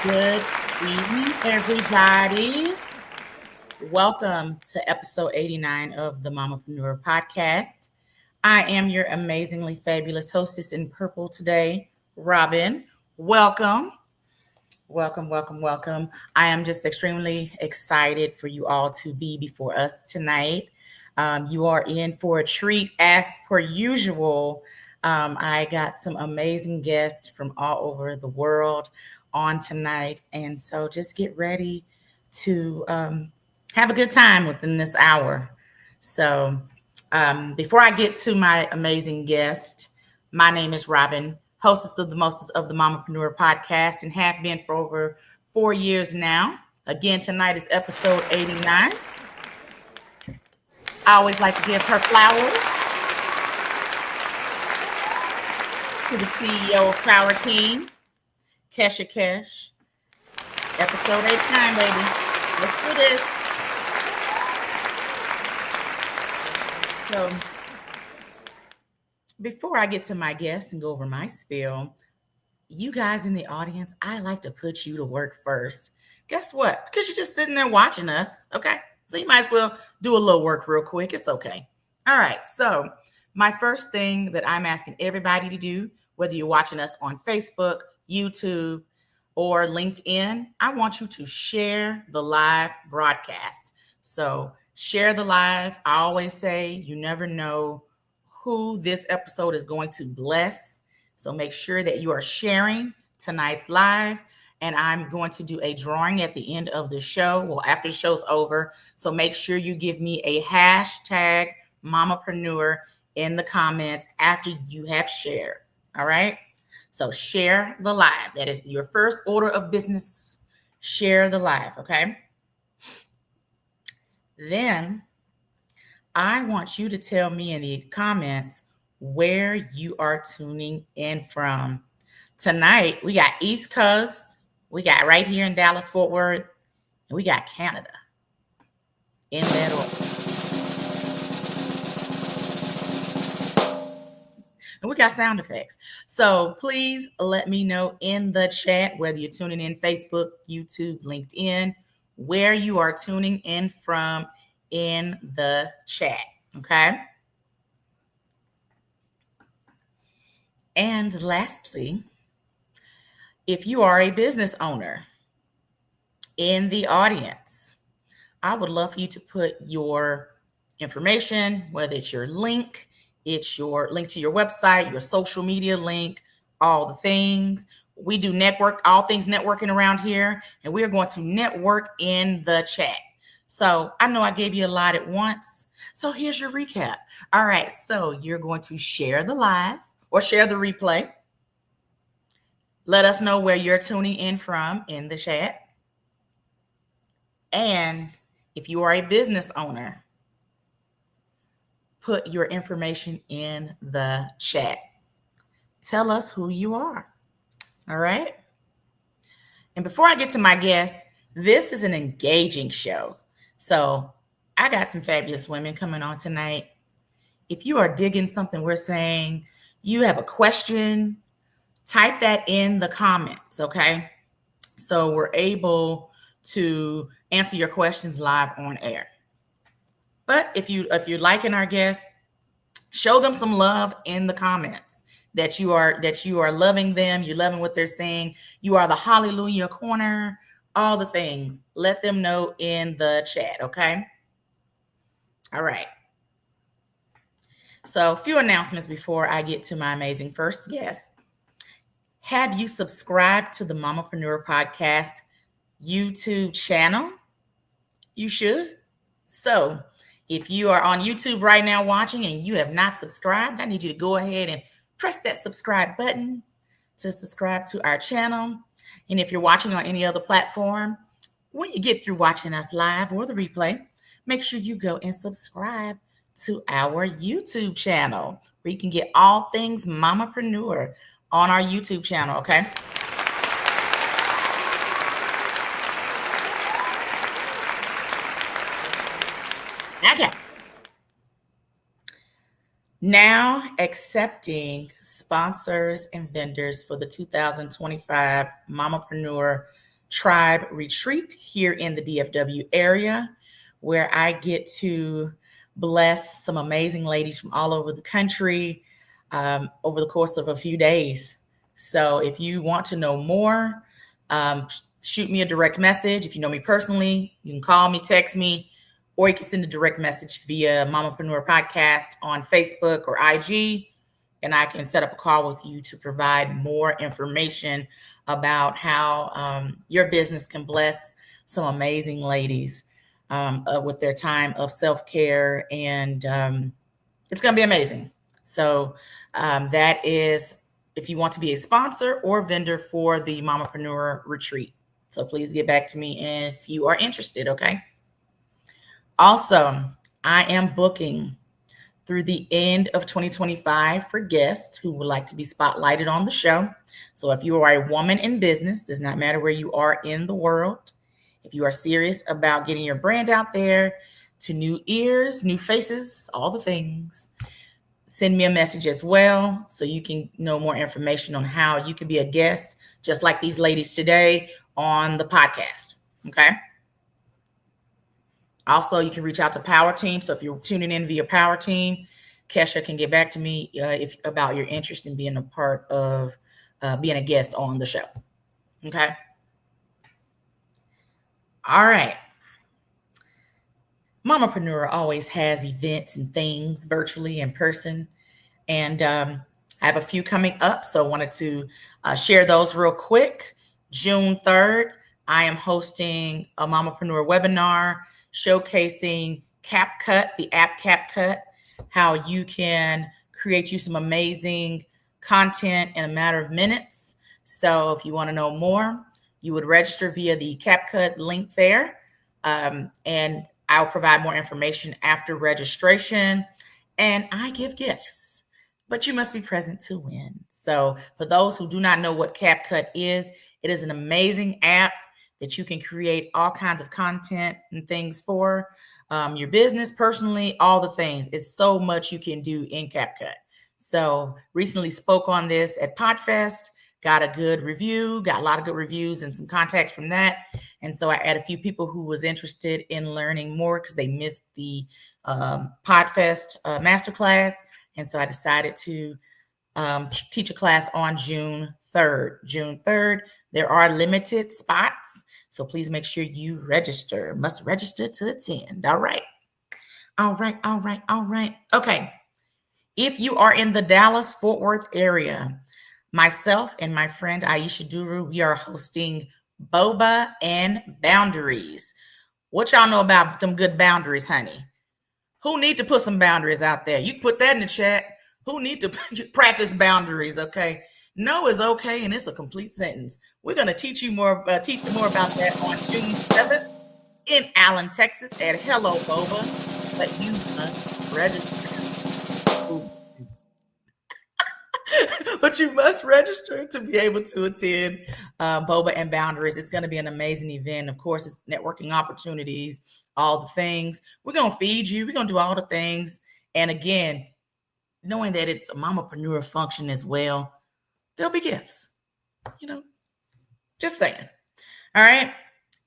Good evening, everybody. Welcome to episode 89 of the Mamapreneur podcast. I am your amazingly fabulous hostess in purple today, Robin. Welcome, welcome. I am just extremely excited for you all to be before us tonight. You are in for a treat as per usual. I got some amazing guests from all over the world on tonight. And so just get ready to have a good time within this hour. So before I get to my amazing guest, my name is Robin, hostess of the Mostest of the Mamapreneur podcast, and have been for over 4 years now. Again, tonight is episode 89. I always like to give her flowers to the CEO of Power Team, Kesha Kesh. Episode 89, baby. Let's do this. So, before I get to my guests and go over my spiel, you guys in the audience, I like to put you to work first. Guess what? Because you're just sitting there watching us, okay? So you might as well do a little work real quick. It's okay. All right. So, my first thing that I'm asking everybody to do, whether you're watching us on Facebook, YouTube, or LinkedIn, I want you to share the live broadcast. So, share the live. I always say you never know who this episode is going to bless. So make sure that you are sharing tonight's live. And I'm going to do a drawing at the end of the show, well, after the show's over. So make sure you give me a hashtag Mamapreneur in the comments after you have shared. All right. So share the live. That is your first order of business. Share the live. Okay. Then I want you to tell me in the comments where you are tuning in from. Tonight, we got East Coast, we got right here in Dallas, Fort Worth, and we got Canada in that order. And we got sound effects. So please let me know in the chat whether you're tuning in Facebook, YouTube, LinkedIn, where you are tuning in from in the chat. Okay. And lastly, if you are a business owner in the audience, I would love for you to put your information, whether it's your link, it's your link to your website, your social media link, all the things. We do network, all things networking around here, and we are going to network in the chat. So I know I gave you a lot at once. So here's your recap. All right, so you're going to share the live or share the replay. Let us know where you're tuning in from in the chat. And if you are a business owner, put your information in the chat. Tell us who you are. All right. And before I get to my guest, this is an engaging show. So I got some fabulous women coming on tonight. If you are digging something we're saying, you have a question, type that in the comments, okay? So we're able to answer your questions live on air. But if you're liking our guests, show them some love in the comments that you are loving them, you're loving what they're saying, you are the hallelujah corner, all the things. Let them know in the chat, okay? All right. So a few announcements before I get to my amazing first guest. Have you subscribed to the Mamapreneur podcast YouTube channel? You should. So if you are on YouTube right now watching and you have not subscribed, I need you to go ahead and press that subscribe button to subscribe to our channel. And if you're watching on any other platform, when you get through watching us live or the replay, make sure you go and subscribe to our YouTube channel where you can get all things Mamapreneur on our YouTube channel, okay? Okay. Now accepting sponsors and vendors for the 2025 Mamapreneur Tribe Retreat here in the DFW area, where I get to bless some amazing ladies from all over the country over the course of a few days. So if you want to know more, um, shoot me a direct message. If you know me personally, you can call me, text me, or you can send a direct message via Mamapreneur Podcast on Facebook or IG, and I can set up a call with you to provide more information about how your business can bless some amazing ladies with their time of self-care, and it's going to be amazing. So that is if you want to be a sponsor or vendor for the Mamapreneur Retreat. So please get back to me if you are interested, okay? Also, I am booking through the end of 2025 for guests who would like to be spotlighted on the show. So if you are a woman in business, does not matter where you are in the world, if you are serious about getting your brand out there to new ears, new faces, all the things, send me a message as well so you can know more information on how you can be a guest, just like these ladies today on the podcast. Okay. Also, you can reach out to Power Team. So if you're tuning in via Power Team, Kesha can get back to me if about your interest in being a part of being a guest on the show. Okay. All right. Mamapreneur always has events and things virtually in person. And I have a few coming up. So I wanted to share those real quick. June 3rd, I am hosting a Mamapreneur webinar showcasing CapCut, the app CapCut, how you can create you some amazing content in a matter of minutes. So if you want to know more, you would register via the CapCut link there. And I'll provide more information after registration. And I give gifts, but you must be present to win. So for those who do not know what CapCut is, it is an amazing app that you can create all kinds of content and things for your business, personally, all the things. It's so much you can do in CapCut. So recently spoke on this at Podfest, got a good review, got a lot of good reviews and some contacts from that. And so I had a few people who was interested in learning more because they missed the Podfest masterclass. And so I decided to teach a class on June 3rd. June 3rd, there are limited spots. So please make sure you register. Must register to attend. All right. All right. All right. All right. Okay. If you are in the Dallas-Fort Worth area, myself and my friend Aisha Duru, we are hosting Boba and Boundaries. What y'all know about them good boundaries, honey? Who need to put some boundaries out there? You put that in the chat. Who need to practice boundaries? Okay. No is okay, and it's a complete sentence. We're going to teach you more about that on June 7th in Allen, Texas at Hello Boba, but you must register. But you must register to be able to attend Boba and Boundaries. It's going to be an amazing event. Of course, it's networking opportunities, all the things. We're going to feed you. We're going to do all the things. And again, knowing that it's a Mamapreneur function as well, there'll be gifts, just saying. All right.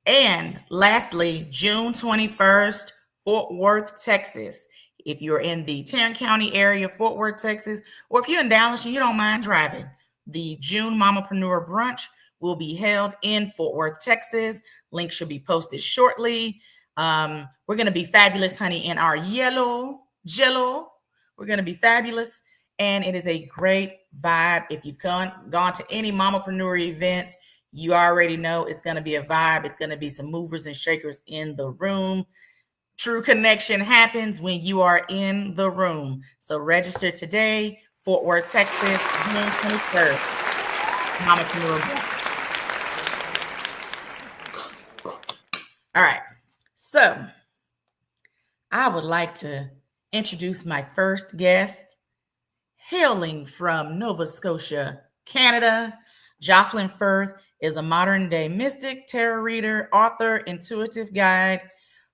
And lastly, June 21st, Fort Worth, Texas. If you're in the Tarrant County area, Fort Worth, Texas, or if you're in Dallas and you don't mind driving, the June Mamapreneur Brunch will be held in Fort Worth, Texas. Link should be posted shortly. We're going to be fabulous, honey, in our yellow jello. We're going to be fabulous. And it is a great vibe. If you've gone to any Mamapreneur events, you already know it's going to be a vibe. It's going to be some movers and shakers in the room. True connection happens when you are in the room. So register today, Fort Worth, Texas, June 21st. Mamapreneur. All right. So I would like to introduce my first guest, hailing from Nova Scotia, Canada. Jocelyn Firth is a modern-day mystic, tarot reader, author, intuitive guide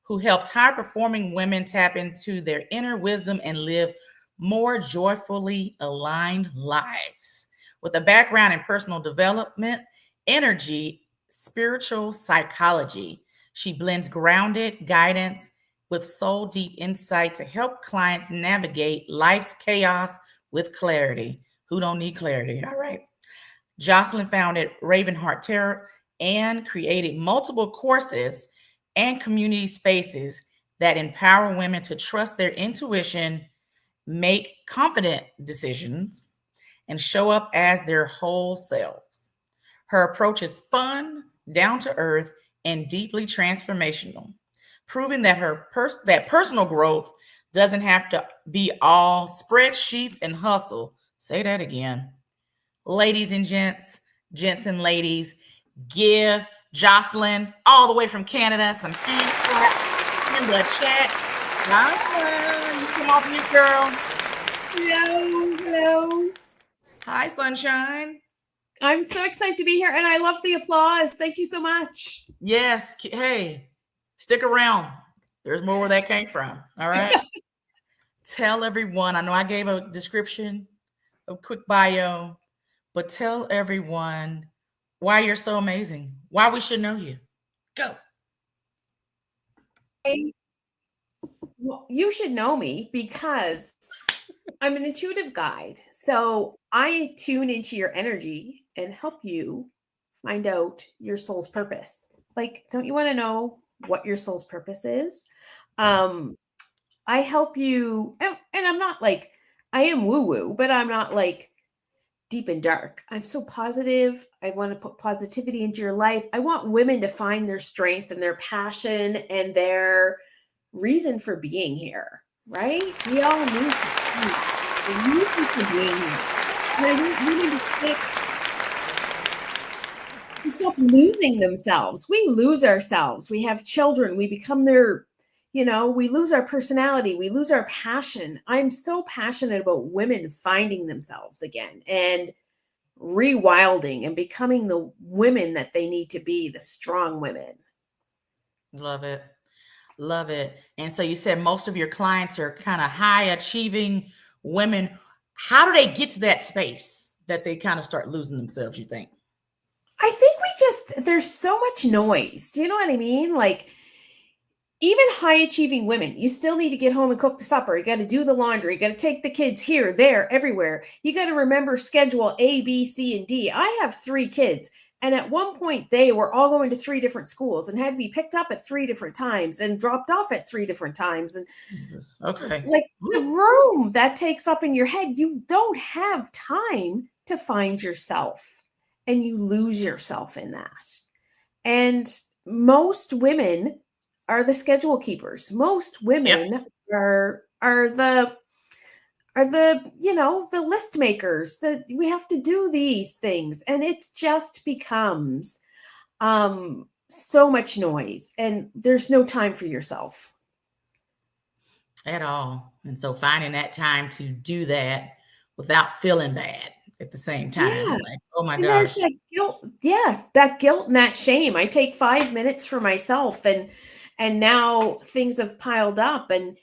who helps high-performing women tap into their inner wisdom and live more joyfully aligned lives. With a background in personal development, energy spiritual psychology. She blends grounded guidance with soul deep insight to help clients navigate life's chaos with clarity. Who don't need clarity? All right. Jocelyn founded Ravenheart Tarot and created multiple courses and community spaces that empower women to trust their intuition, make confident decisions, and show up as their whole selves. Her approach is fun, down to earth, and deeply transformational, proving that that personal growth doesn't have to be all spreadsheets and hustle. Say that again. Ladies and gents and ladies, give Jocelyn, all the way from Canada, some hand claps in the chat. Jocelyn, you come off mute, girl. Hello, hello. Hi, sunshine. I'm so excited to be here, and I love the applause. Thank you so much. Yes. Hey, stick around. There's more where that came from. All right. Tell everyone. I know I gave a description, a quick bio, but tell everyone why you're so amazing, why we should know you. Go. Well, you should know me because I'm an intuitive guide. So I tune into your energy and help you find out your soul's purpose. Like, don't you want to know what your soul's purpose is? Um, I help you, and I'm not like, I am woo woo, but I'm not like deep and dark. I'm so positive. I want to put positivity into your life. I want women to find their strength and their passion and their reason for being here, right? We all need the reason for being here. And I want women to stop losing themselves. We lose ourselves. We have children. We become their, we lose our personality. We lose our passion. I'm so passionate about women finding themselves again and rewilding and becoming the women that they need to be, the strong women. Love it. Love it. And so you said most of your clients are kind of high achieving women. How do they get to that space that they kind of start losing themselves, you think? I think there's so much noise. Do you know what I mean? Like, even high achieving women, you still need to get home and cook the supper. You got to do the laundry. You got to take the kids here, there, everywhere. You got to remember schedule A, B, C, and D. I have 3 kids. And at one point, they were all going to 3 different schools and had to be picked up at 3 different times and dropped off at 3 different times. And Jesus. Okay. like the room that takes up in your head, you don't have time to find yourself, and you lose yourself in that. And most women are the schedule keepers. Most women are the the list makers, that we have to do these things, and it just becomes so much noise, and there's no time for yourself at all. And so finding that time to do that without feeling bad at the same time. Yeah. Like, oh my And gosh. there's that guilt. Yeah, that guilt and that shame. I take 5 minutes for myself, and now things have piled up. And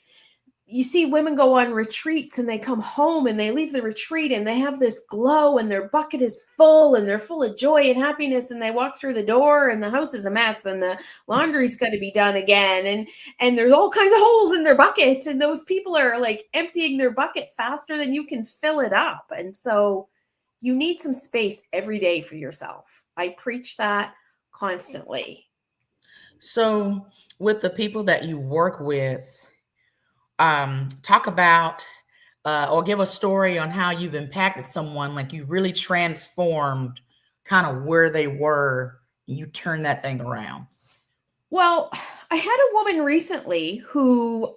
you see women go on retreats and they come home and they leave the retreat and they have this glow and their bucket is full and they're full of joy and happiness, and they walk through the door and the house is a mess and the laundry's got to be done again, and there's all kinds of holes in their buckets, and those people are like emptying their bucket faster than you can fill it up. And so you need some space every day for yourself. I preach that constantly. So with the people that you work with, talk about or give a story on how you've impacted someone, like you really transformed kind of where they were, and you turned that thing around. Well, I had a woman recently who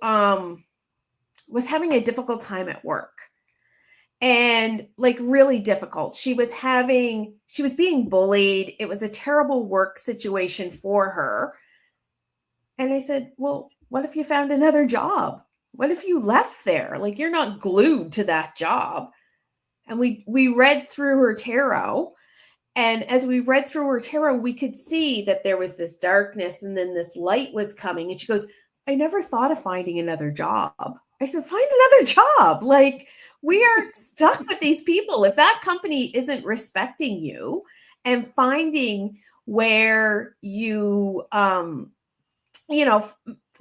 was having a difficult time at work, and like really difficult. She was being bullied. It was a terrible work situation for her. And I said, well, what if you found another job? What if you left there? Like, you're not glued to that job. And we read through her tarot. And as we read through her tarot, we could see that there was this darkness and then this light was coming. And she goes, I never thought of finding another job. I said, find another job. Like, we are stuck with these people. If that company isn't respecting you and finding where you,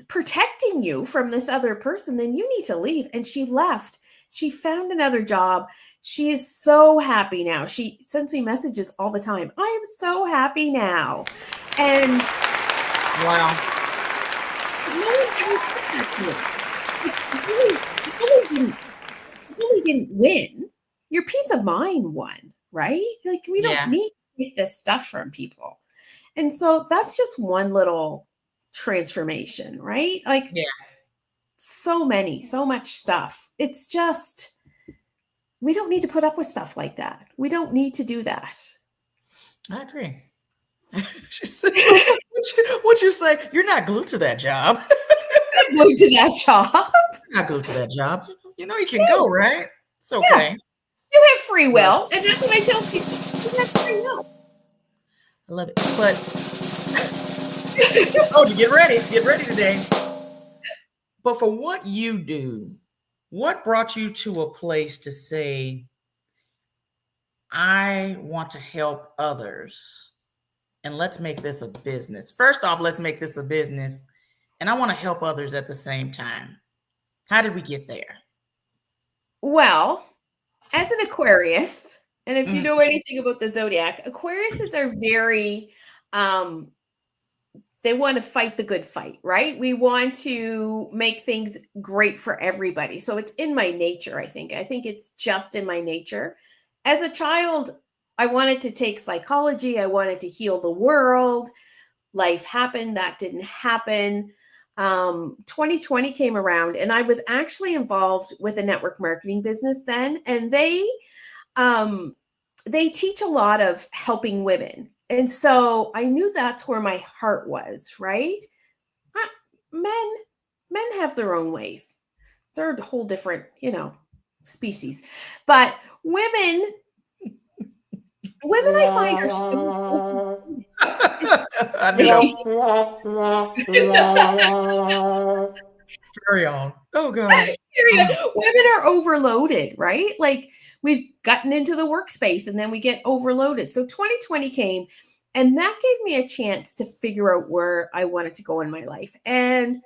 protecting you from this other person, then you need to leave. And she left. She found another job. She is so happy now. She sends me messages all the time. I am so happy now. And Wow. no one ever said that to me. Like, you really didn't win. Your peace of mind won, right? Like, we don't Yeah. need to take this stuff from people. And so that's just one little transformation, right? Like, Yeah. so much stuff. It's just, we don't need to put up with stuff like that. We don't need to do that. I agree. She said, what you say? You're not glued to that job. Go to that job. You're not glued to that job. You know you can go, right? It's Yeah, okay. you have free Love will. And that's what I tell people. You have free will. I love it. But oh, get ready. Get ready today. But for what you do, what brought you to a place to say, I want to help others and let's make this a business? First off, let's make this a business and I want to help others at the same time. How did we get there? Well, as an Aquarius, and if you Mm, know anything about the zodiac, Aquariuses are very, um, they want to fight the good fight, right? We want to make things great for everybody. So it's in my nature, I think. I think it's just in my nature. As a child, I wanted to take psychology, I wanted to heal the world. Life happened, that didn't happen. 2020 came around, and I was actually involved with a network marketing business then, and um, they teach a lot of helping women. And so I knew that's where my heart was, right? Uh, Men, men have their own ways. They're a whole different, species. But women I find are so overloaded. I knew that was Like, carry on. Oh gosh. Mm, women are overloaded, right? Like, we've gotten into the workspace and then we get overloaded. So 2020 came, and that gave me a chance to figure out where I wanted to go in my life. And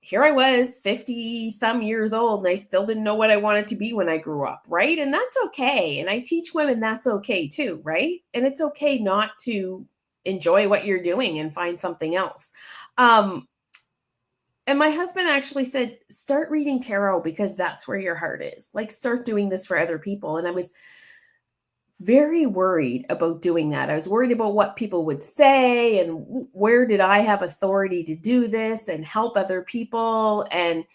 here I was, 50 some years old, and I still didn't know what I wanted to be when I grew up, right? And that's okay. And I teach women that's okay too, right? And it's okay not to enjoy what you're doing and find something else. Um, and my husband actually said, start reading tarot because that's where your heart is. Like, start doing this for other people. And I was very worried about doing that. I was worried about what people would say and where did I have authority to do this and help other people. And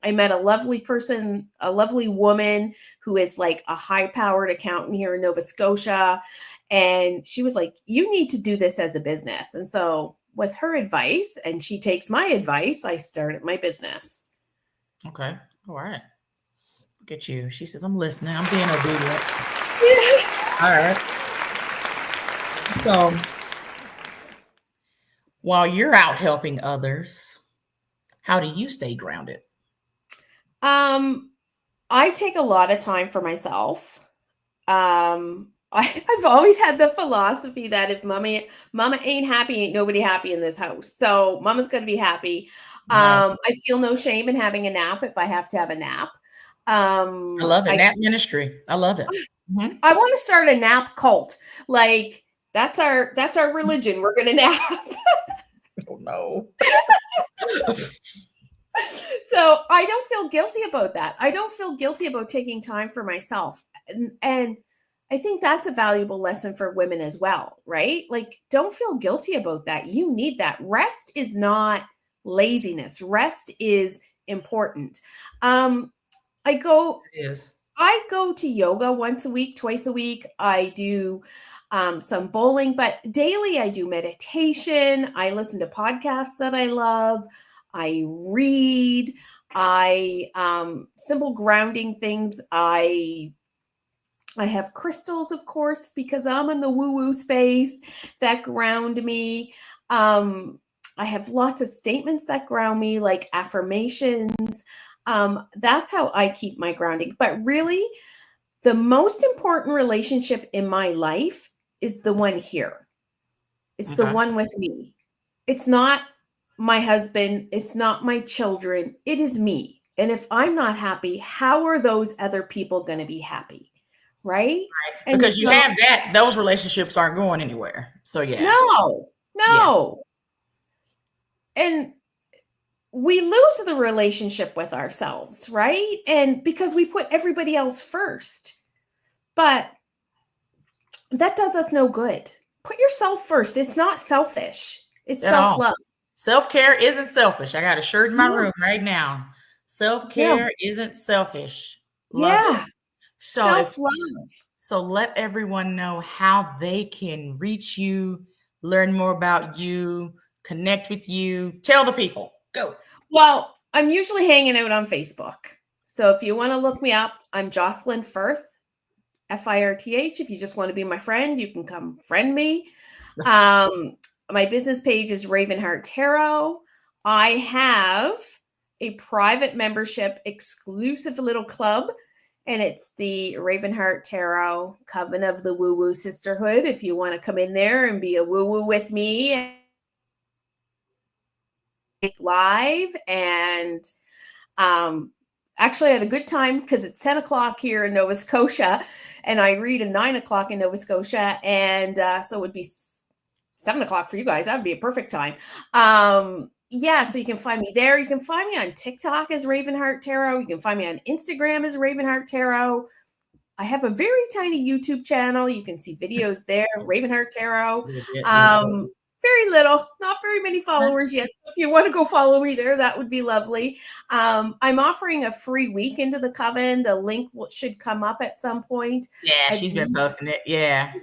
I met a lovely person, a lovely woman who is like a high powered accountant here in Nova Scotia. And she was like, you need to do this as a business. And so, with her advice, and she takes my advice, I started my business. okay. All right. Look at you. She says, I'm listening. I'm being obedient. All right. So while you're out helping others, how do you stay grounded? um, I take a lot of time for myself. I've always had the philosophy that if mama ain't happy, ain't nobody happy in this house. So mama's gonna be happy. No. I feel no shame in having a nap if I have to have a nap. I love it. I Nap ministry. I love it. Mhm. I want to start a nap cult. Like, that's our religion. We're gonna nap. Oh no. So I don't feel guilty about that. I don't feel guilty about taking time for myself. And I think that's a valuable lesson for women as well, right? Like, don't feel guilty about that. You need that. Rest is not laziness. Rest is important. Um, I go It is. I go to yoga once a week, twice a week. I do some bowling, but daily I do meditation. I listen to podcasts that I love. I read. I simple grounding things. I have crystals, of course, because I'm in the woo-woo space that ground me. I have lots of statements that ground me, like affirmations. That's how I keep my grounding. But really, the most important relationship in my life is the one here. It's the Okay. one with me. It's not my husband. It's not my children. It is me. And if I'm not happy, how are those other people going to be happy? Right? And Because you so, have that, those relationships aren't going anywhere. So yeah. no, Yeah. no. And we lose the relationship with ourselves, right? And because we put everybody else first. But that does us no good. Put yourself first. It's not selfish. It's At all. self-love. Self-care isn't selfish. I got a shirt in my Yeah. room right now. Yeah. Self-care isn't selfish. Love it. Yeah. So if Self-love. so let everyone know how they can reach you, learn more about you, connect with you. Tell the people. Go. Well, I'm usually hanging out on Facebook. So if you want to look me up, I'm Jocelyn Firth, Firth. If you just want to be my friend, you can come friend me. Um, my business page is Ravenheart Tarot. I have a private membership exclusive little club, and it's the Ravenheart Tarot Coven of the Woo Woo Sisterhood. If you want to come in there and be a woo woo with me live, and um, actually I had a good time because it's 10 o'clock here in Nova Scotia, and I read at 9 o'clock in Nova Scotia, and so it would be 7 o'clock for you guys. That would be a perfect time. Yeah, so you can find me there. You can find me on TikTok as Ravenheart Tarot. You can find me on Instagram as Ravenheart Tarot. I have a very tiny YouTube channel. You can see videos there, Ravenheart Tarot. Little bit, little bit. Very little, not very many followers yet. So if you want to go follow me there, that would be lovely. I'm offering a free week into the coven. The link should come up at some point. Yeah, she's been posting it. Yeah. Yeah,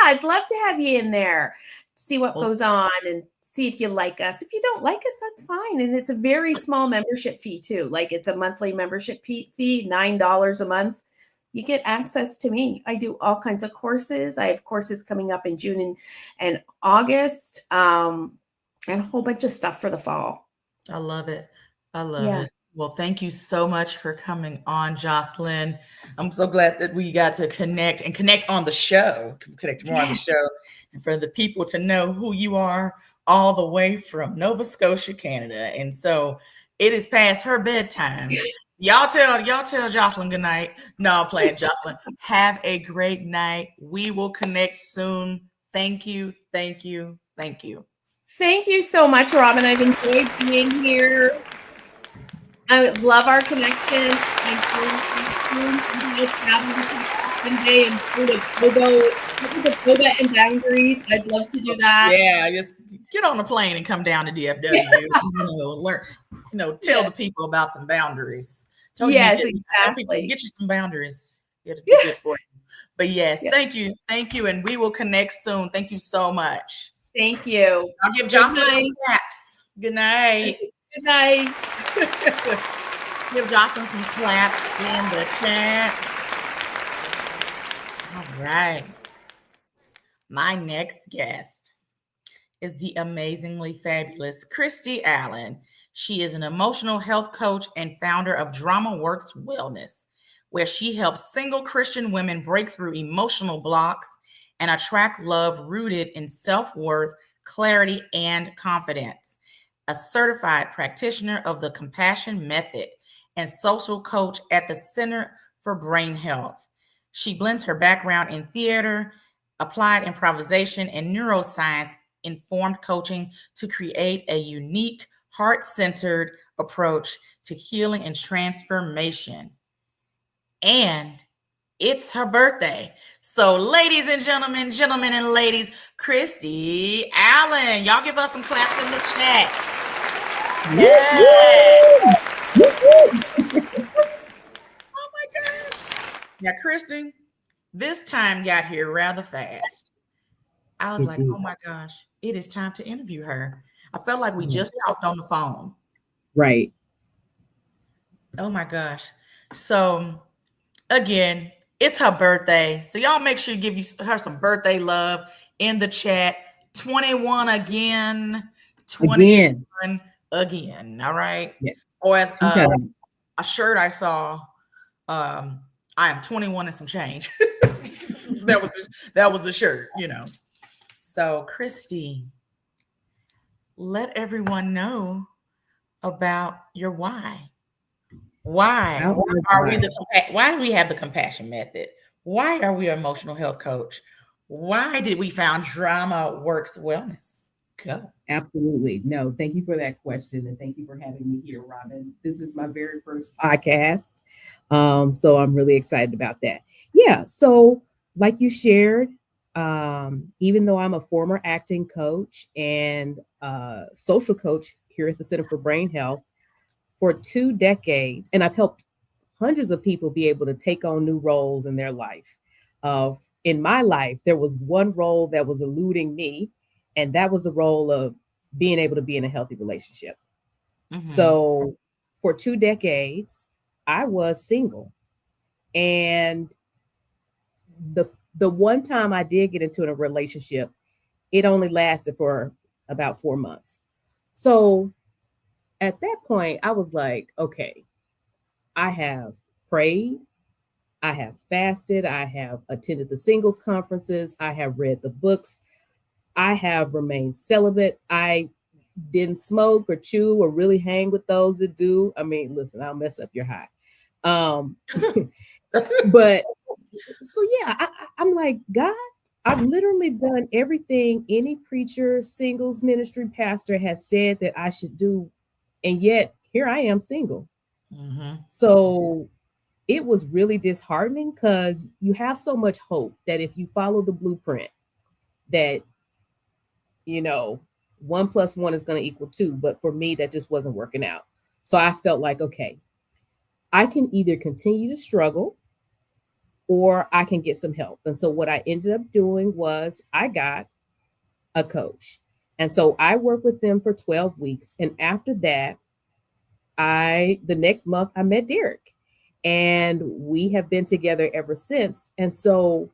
I'd love to have you in there, see what Well, goes on and see if you like us. If you don't like us, that's fine. And it's a very small membership fee too. Like it's a monthly membership fee, $9 a month. You get access to me. I do all kinds of courses. I have courses coming up in June and August, and a whole bunch of stuff for the fall. I love it. I love Yeah. it. Well, thank you so much for coming on, Jocelyn. I'm so glad that we got to connect on the show, connect more on the Yeah. show, and for the people to know who you are all the way from Nova Scotia, Canada. And so it is past her bedtime. Y'all tell Jocelyn good night. No, I'm playing Jocelyn. Have a great night. We will connect soon. Thank you. Thank you. Thank you. Thank you so much, Robin. I've enjoyed being here. I love our connection. I'm someday and go to Boba. What was it, Boba and Boundaries? I'd love to do that. Yeah, just get on a plane and come down to DFW. Learn, tell Yeah. the people about some boundaries. Yes, Tell people exactly. get you some boundaries. It'll be Yeah. good for you. But yes, Yeah. thank you, and we will connect soon. Thank you so much. Thank you. I'll give Good Jocelyn some night. claps. Good night. Good night. Give Jocelyn some claps in the chat. All right. My next guest is the amazingly fabulous Christy Allen. She is an emotional health coach and founder of Drama Works Wellness, where she helps single Christian women break through emotional blocks and attract love rooted in self worth, clarity, and confidence. A certified practitioner of the compassion method and social coach at the Center for Brain Health. She blends her background in theater, applied improvisation, and neuroscience informed coaching to create a unique, heart centered approach to healing and transformation. And it's her birthday. So, ladies and gentlemen and ladies, Christy Allen, y'all give us some claps in the chat. Yeah. Oh my gosh. Now, Christy, this time got here rather fast. I was like, oh my gosh, it is time to interview her. I felt like we just talked on the phone. Right. Oh my gosh. So, again, it's her birthday. So, y'all make sure you give her some birthday love in the chat. 21 again. 21 again. All right. Yeah. Or as 2 times. a shirt I saw, I am 21 and some change. that was a shirt. So, Christy, let everyone know about your why. Why About my are we why. why do we have the compassion method? Why are we an emotional health coach? Why did we found drama works wellness? Go. Absolutely. No, thank you for that question. And thank you for having me here, Robin. This is my very first podcast. So I'm really excited about that. Yeah. So, like you shared, even though I'm a former acting coach and social coach here at the Center for Brain Health for 2 decades, and I've helped hundreds of people be able to take on new roles in their life. In my life, there was one role that was eluding me, and that was the role of being able to be in a healthy relationship. Mm-hmm. So for 2 decades, I was single. And the the one time I did get into a relationship, it only lasted for about 4 months. So at that point, I was like, okay, I have prayed, I have fasted, I have attended the singles conferences, I have read the books, I have remained celibate. I didn't smoke or chew or really hang with those that do. I mean, listen, I'll mess up your high. Um, but so yeah, I'm like, God, I've literally done everything any preacher, singles ministry pastor has said that I should do, and yet here I am single. Mm-hmm. So it was really disheartening because you have so much hope that if you follow the blueprint, that you know 1 plus 1 is going to equal 2. But for me, that just wasn't working out. So I felt like, okay, I can either continue to struggle or I can get some help. And so what I ended up doing was I got a coach. And so I worked with them for 12 weeks. And after that, the next month, I met Derek. And we have been together ever since. And so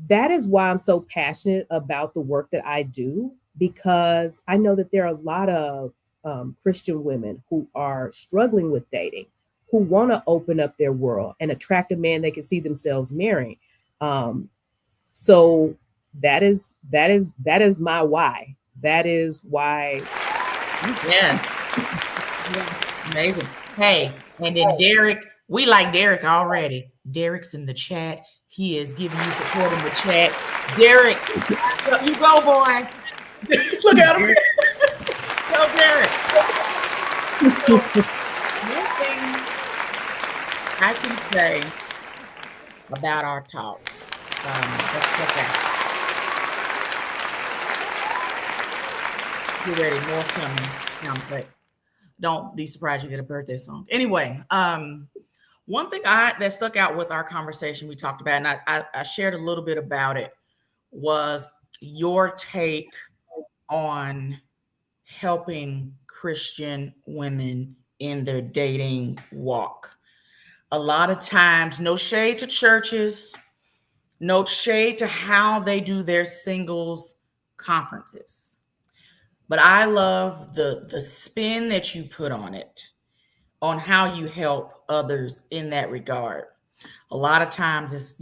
that is why I'm so passionate about the work that I do, because I know that there are a lot of Christian women who are struggling with dating, who want to open up their world and attract a man they can see themselves marrying. Um, so that is my why. That is why. Yes. Yeah. Amazing. Hey, and then Derek, we like Derek already. Derek's in the chat. He is giving you support in the chat. Derek, you go, boy. Look at him. Go, Derek. So, one thing I can say about our talk, let's step back. Get ready. More's coming. Complex. Don't be surprised you get a birthday song. Anyway, one thing that stuck out with our conversation we talked about, and I shared a little bit about it, was your take on helping Christian women in their dating walk. A lot of times, no shade to churches, no shade to how they do their singles conferences. But I love the spin that you put on it, on how you help others in that regard. A lot of times it's,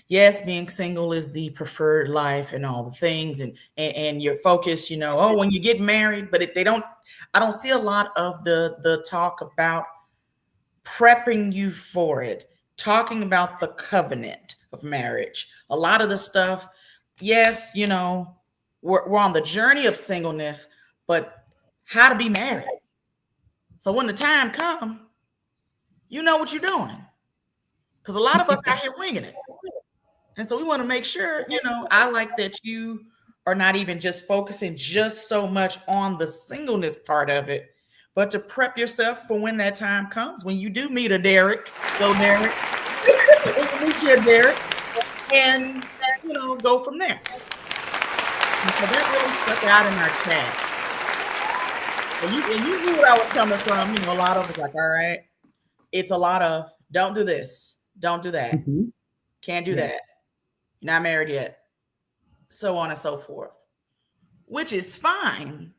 yes, being single is the preferred life and all the things, and your focus, oh, when you get married, but they don't, I don't see a lot of the talk about prepping you for it, talking about the covenant of marriage. A lot of the stuff, yes, we're on the journey of singleness, but how to be married. So when the time comes, you know what you're doing. Because a lot of us out here winging it. And so we want to make sure, I like that you are not even just focusing just so much on the singleness part of it, but to prep yourself for when that time comes, when you do meet a Derek, go Derek, when you meet you a Derek, and, go from there. And so that really stuck out in our chat. And you knew where I was coming from. A lot of us like, all right, it's a lot of don't do this, don't do that, Mhm. can't do Yeah. that, you're not married yet, so on and so forth, which is fine.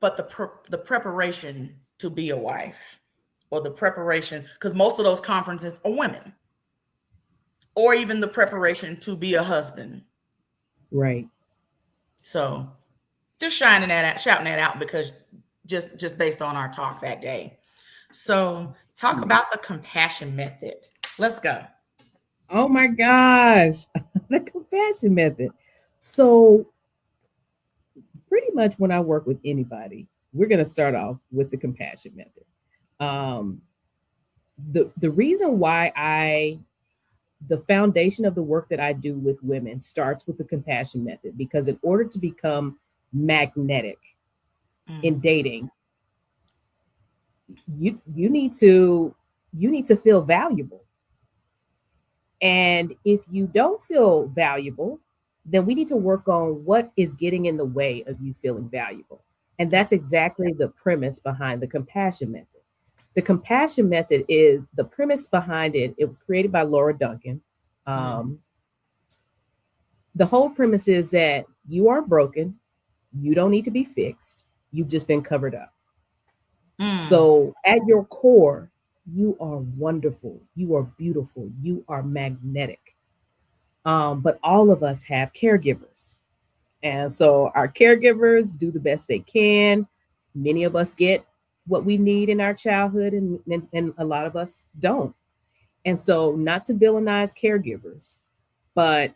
But the preparation to be a wife, or the preparation, because most of those conferences are women, or even the preparation to be a husband. Right. So just shining that out, shouting that out because just based on our talk that day. So talk about the compassion method. Let's go. Oh my gosh. The compassion method. So, pretty much when I work with anybody, we're going to start off with the compassion method. Um, the reason why the foundation of the work that I do with women starts with the compassion method, because in order to become magnetic in Mm, dating, you need to feel valuable. And if you don't feel valuable, then we need to work on what is getting in the way of you feeling valuable. And that's exactly the premise behind the compassion method. The compassion method is the premise behind it. It was created by Laura Duncan. mm, Um, the whole premise is that you aren't broken, you don't need to be fixed, you've just been covered up. mm, So, at your core, you are wonderful, you are beautiful, you are magnetic. But all of us have caregivers. And so our caregivers do the best they can. Many of us get what we need in our childhood, and a lot of us don't. And so, not to villainize caregivers, but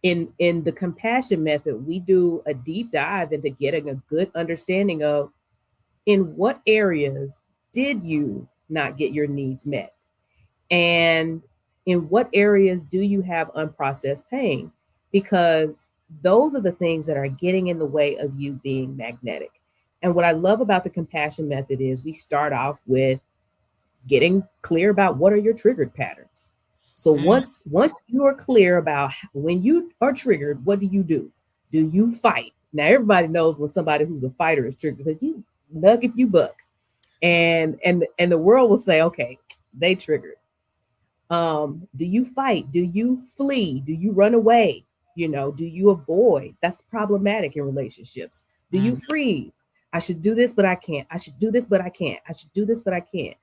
in the compassion method, we do a deep dive into getting a good understanding of in what areas did you not get your needs met, and in what areas do you have unprocessed pain, because those are the things that are getting in the way of you being magnetic. And what I love about the compassion method is we start off with getting clear about what are your triggered patterns. So mm, once you are clear about when you are triggered, what do you fight? Now everybody knows when somebody who's a fighter is triggered, because you nuck if you buck, and the world will say, okay, they triggered. Do you fight? Do you flee? Do you run away? Do you avoid? That's problematic in relationships. Do you mm, freeze? I should do this but I can't. I should do this but I can't. I should do this but I can't.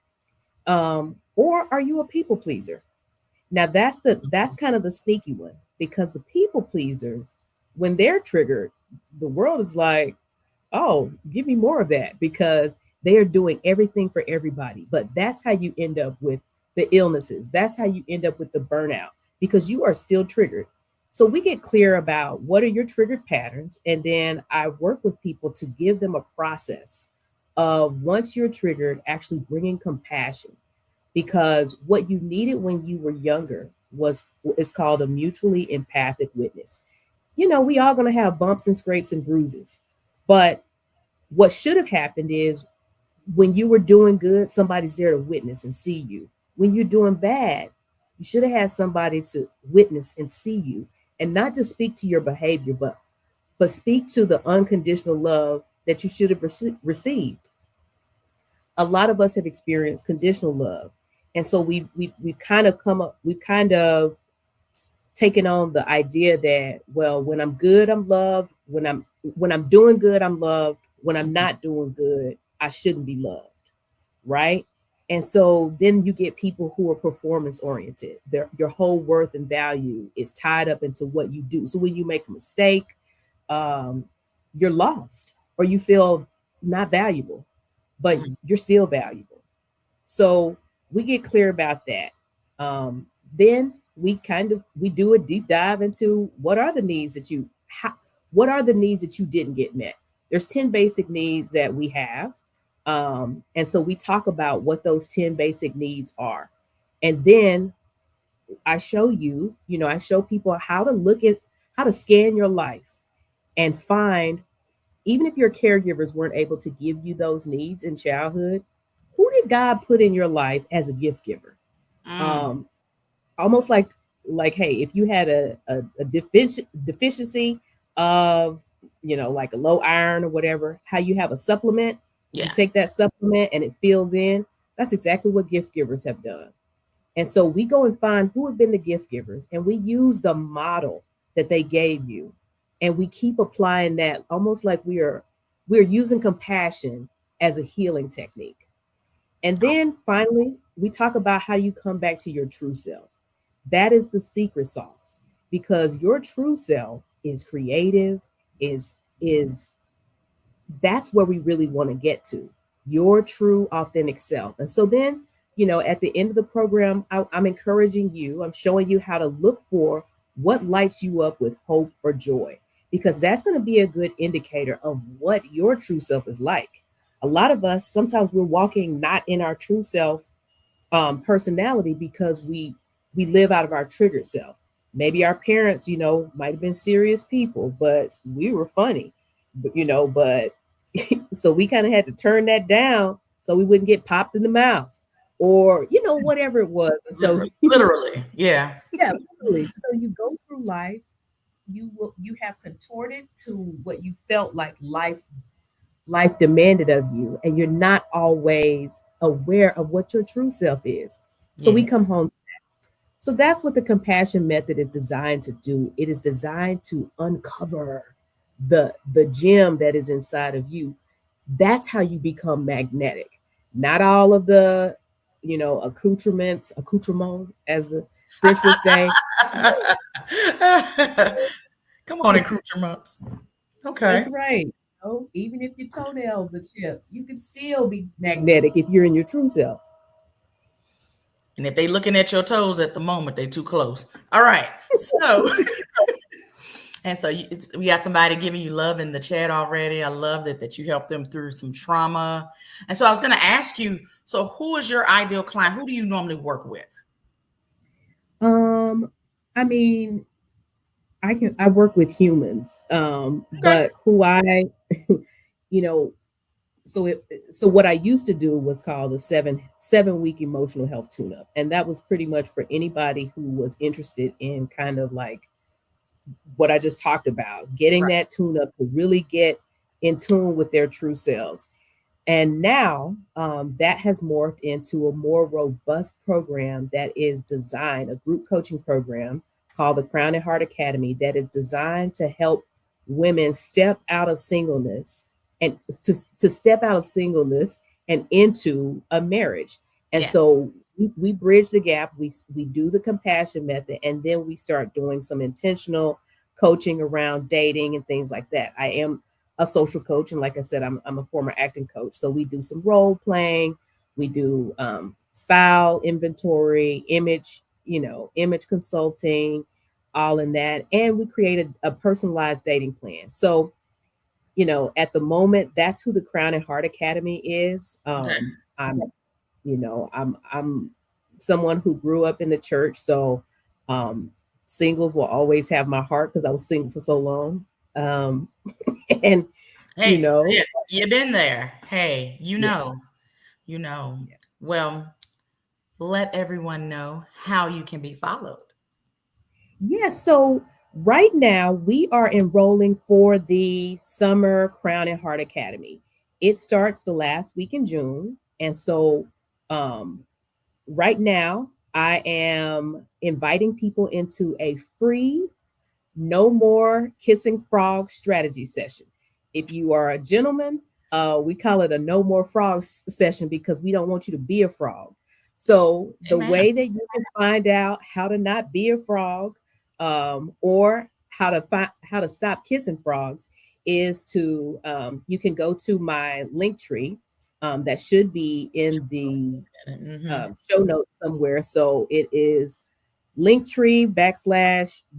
Or are you a people pleaser? Now that's kind of the sneaky one, because the people pleasers, when they're triggered, the world is like, oh, give me more of that, because they are doing everything for everybody. But that's how you end up with the illnesses. That's how you end up with the burnout, because you are still triggered. So we get clear about what are your triggered patterns. And then I work with people to give them a process of, once you're triggered, actually bringing compassion, because what you needed when you were younger was is called a mutually empathic witness. We all going to have bumps and scrapes and bruises, but what should have happened is, when you were doing good, somebody's there to witness and see you. When you're doing bad, you should have had somebody to witness and see you, and not just speak to your behavior, but speak to the unconditional love that you should have received. A lot of us have experienced conditional love, and so we've kind of come up, we've kind of taken on the idea that, well, when I'm good, I'm loved. When I'm doing good, I'm loved. When I'm mm, not doing good, I shouldn't be loved, right? And so then you get people who are performance oriented. Your whole worth and value is tied up into what you do. So when you make a mistake, um, you're lost, or you feel not valuable, but mm, you're still valuable. So we get clear about that. Then we do a deep dive into what are the needs that you didn't get met. There's 10 basic needs that we have. And so we talk about what those 10 basic needs are. And then I show people how to scan your life and find, even if your caregivers weren't able to give you those needs in childhood, who did God put in your life as a gift giver? mm. Um, Almost like, hey, if you had a deficiency of, like a low iron or whatever, how you have a supplement, you Yeah. take that supplement and it fills in. That's exactly what gift givers have done. And so we go and find who have been the gift givers, and we use the model that they gave you, and we keep applying that, almost like we're using compassion as a healing technique. And then finally, we talk about how you come back to your true self. That is the secret sauce, because your true self is creative, is that's where we really want to get to, your true authentic self. And so then, at the end of the program, I'm encouraging you, I'm showing you how to look for what lights you up with hope or joy, because that's going to be a good indicator of what your true self is like. A lot of us, sometimes we're walking not in our true self, personality, because we live out of our triggered self. Maybe our parents, might have been serious people, but we were funny, but so we kind of had to turn that down so we wouldn't get popped in the mouth, or whatever it was. And so Literally, yeah. yeah, literally. So you go through life, you have contorted to what you felt like life demanded of you, and you're not always aware of what your true self is. So we Yeah. come home. So that's what the compassion method is designed to do. It is designed to uncover the gem that is inside of you. That's how you become magnetic. Not all of the, accoutrement, as the French would say. Come on, accoutrements. Okay. That's right. Even if your toenails are chipped, you can still be magnetic if you're in your true self. And if they looking at your toes at the moment, they too close. All right. So, and so we got somebody giving you love in the chat already. I love that you helped them through some trauma. And so I was going to ask you, so who is your ideal client? Who do you normally work with? Um, I mean, I work with humans, Okay. but you know, so what I used to do was called the seven week emotional health tune up, and that was pretty much for anybody who was interested in kind of like what I just talked about, getting Right. that tune up to really get in tune with their true selves. And now that has morphed into a more robust program that is designed, a group coaching program called the Crown and Heart Academy, that is designed to help women step out of singleness and to step out of singleness and into a marriage. And Yeah. so we bridge the gap. We do the compassion method, and then we start doing some intentional coaching around dating and things like that. I am a social coach, and like I said, I'm a former acting coach. So we do some role playing, we do style inventory, image consulting, all in that, and we created a personalized dating plan. So at the moment, that's who the Crown and Heart Academy is. Okay. I'm someone who grew up in the church, so um, singles will always have my heart because I was single for so long. Um, and you Hey, know, yeah, you've been there. Hey, yes, you know. yes, Well, let everyone know how you can be followed. yes. So right now we are enrolling for the summer Crown and Heart Academy. It starts the last week in June, and so um, right now I am inviting people into a free no more kissing frogs strategy session. If you are a gentleman, we call it a no more frogs session because we don't want you to be a frog. So the Amen. way that you can find out how to not be a frog, or how to stop kissing frogs, is to you can go to my link tree, that should be in the Hmm. show notes somewhere. So it is Linktree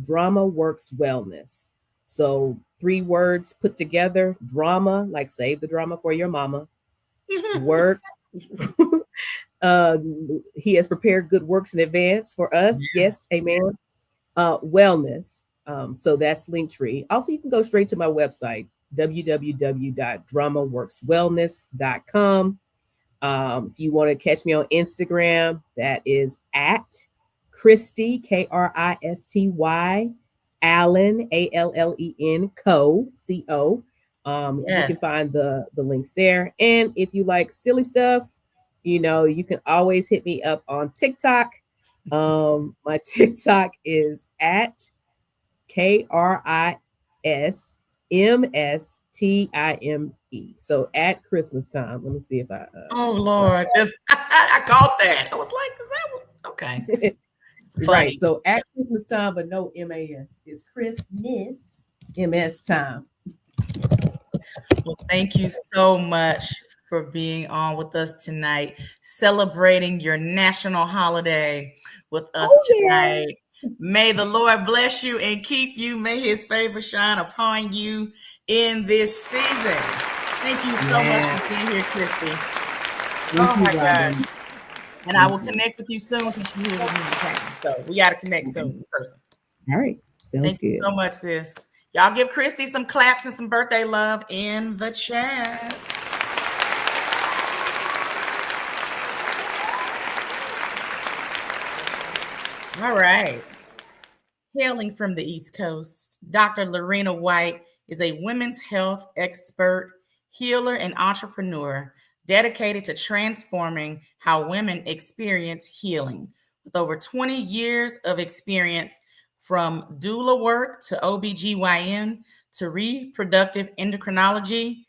/Drama Works Wellness. So 3 words put together: drama, like save the drama for your mama, works. uh, he has prepared good works in advance for us. Yes, amen. Wellness. So that's Linktree. Also, you can go straight to my website, www.dramaworkswellness.com. If you want to catch me on Instagram, that is at Christy, Kristy, Allen, Allen, Co. You Yes. can find the links there. And if you like silly stuff, you can always hit me up on TikTok. My TikTok is at KrisMstime. So at Christmas time. Let me see if I Oh spell Lord, I caught that. I was like, is that okay? Right. Funny. So at Christmas time, but no MAS. It's Christmas MS time. Well, thank you so much for being on with us tonight, celebrating your national holiday with us Oh yeah. tonight. May the Lord bless you and keep you. May his favor shine upon you in this season. Thank you so much Yeah. for being here, Christy. Thank Oh you, my gosh. Robin. And I Thank will you. connect with you soon since you're here with me in town. So we got to connect Okay. soon in person. All right. Sounds Thank you good. so much, sis. Y'all give Christy some claps and some birthday love in the chat. All right. Hailing from the East Coast, Dr. Lorena White is a women's health expert, healer, and entrepreneur dedicated to transforming how women experience healing. With over 20 years of experience from doula work to OBGYN to reproductive endocrinology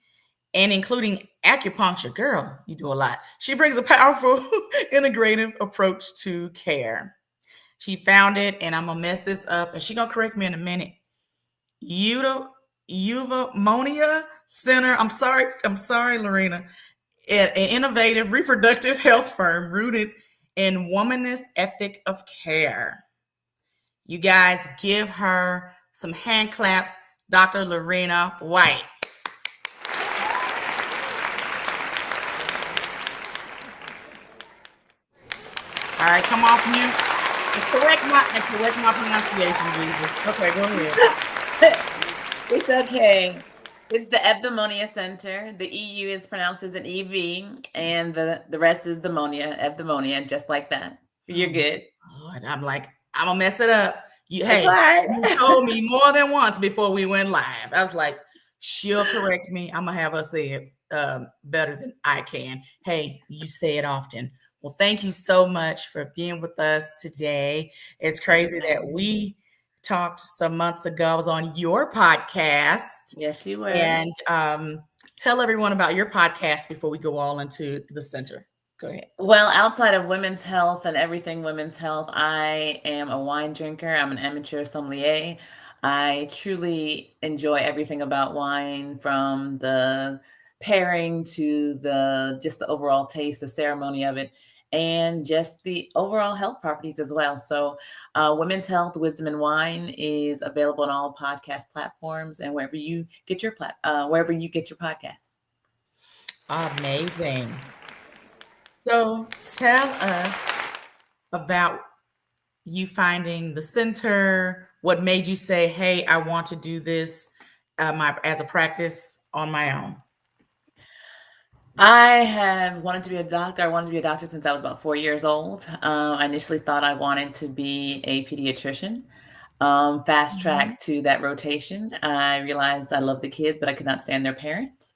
and including acupuncture, girl, you do a lot. She brings a powerful, integrative approach to care. She founded, and I'm gonna mess this up, and she gonna correct me in a minute. Uta Euvomonia Center. I'm sorry, Lorena. An innovative reproductive health firm rooted in womanist ethic of care. You guys give her some hand claps, Dr. Lorena White. All right, come off mute. And correct my pronunciation, Jesus. Okay, go ahead. It's okay. It's the Evdamonia Center. The EU is pronounced as an EV, and the rest is demonia, Evdamonia, just like that. You're Oh my good. Lord, I'm like, I'm gonna mess it up. It's all Hey, right. you told me more than once before we went live. I was like, she'll correct me. I'm gonna have her say it better than I can. Hey, you say it often. Well, thank you so much for being with us today. It's crazy that we talked some months ago. I was on your podcast, Yes, you were. and tell everyone about your podcast before we go all into the center. Go ahead. Well, outside of women's health and everything women's health, I am a wine drinker. I'm an amateur sommelier. I truly enjoy everything about wine, from the pairing to the just the overall taste, the ceremony of it, and just the overall health properties as well. So, Women's Health, Wisdom, and Wine is available on all podcast platforms and wherever you get your podcasts. Amazing. So tell us about you finding the center. What made you say, "Hey, I want to do this as a practice on my own"? I have wanted to be a doctor. I wanted to be a doctor since I was about 4 years old. I initially thought I wanted to be a pediatrician. Fast Mhm. track to that rotation, I realized I loved the kids, but I could not stand their parents.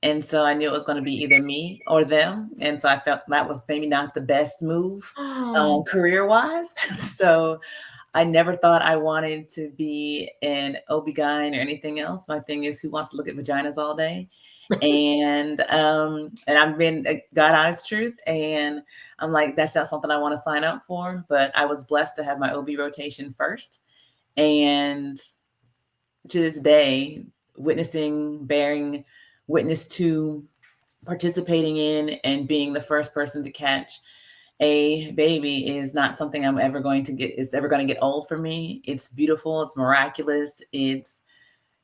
And so I knew it was going to be either me or them. And so I felt that was maybe not the best move Oh, career wise. So I never thought I wanted to be an OB-GYN or anything else. My thing is, who wants to look at vaginas all day? And I've been God honest truth, and I'm like, that's not something I want to sign up for. But I was blessed to have my OB rotation first, and to this day, bearing witness to, participating in, and being the first person to catch a baby is not something I'm ever going to get. It's ever going to get old for me. It's beautiful. It's miraculous. It's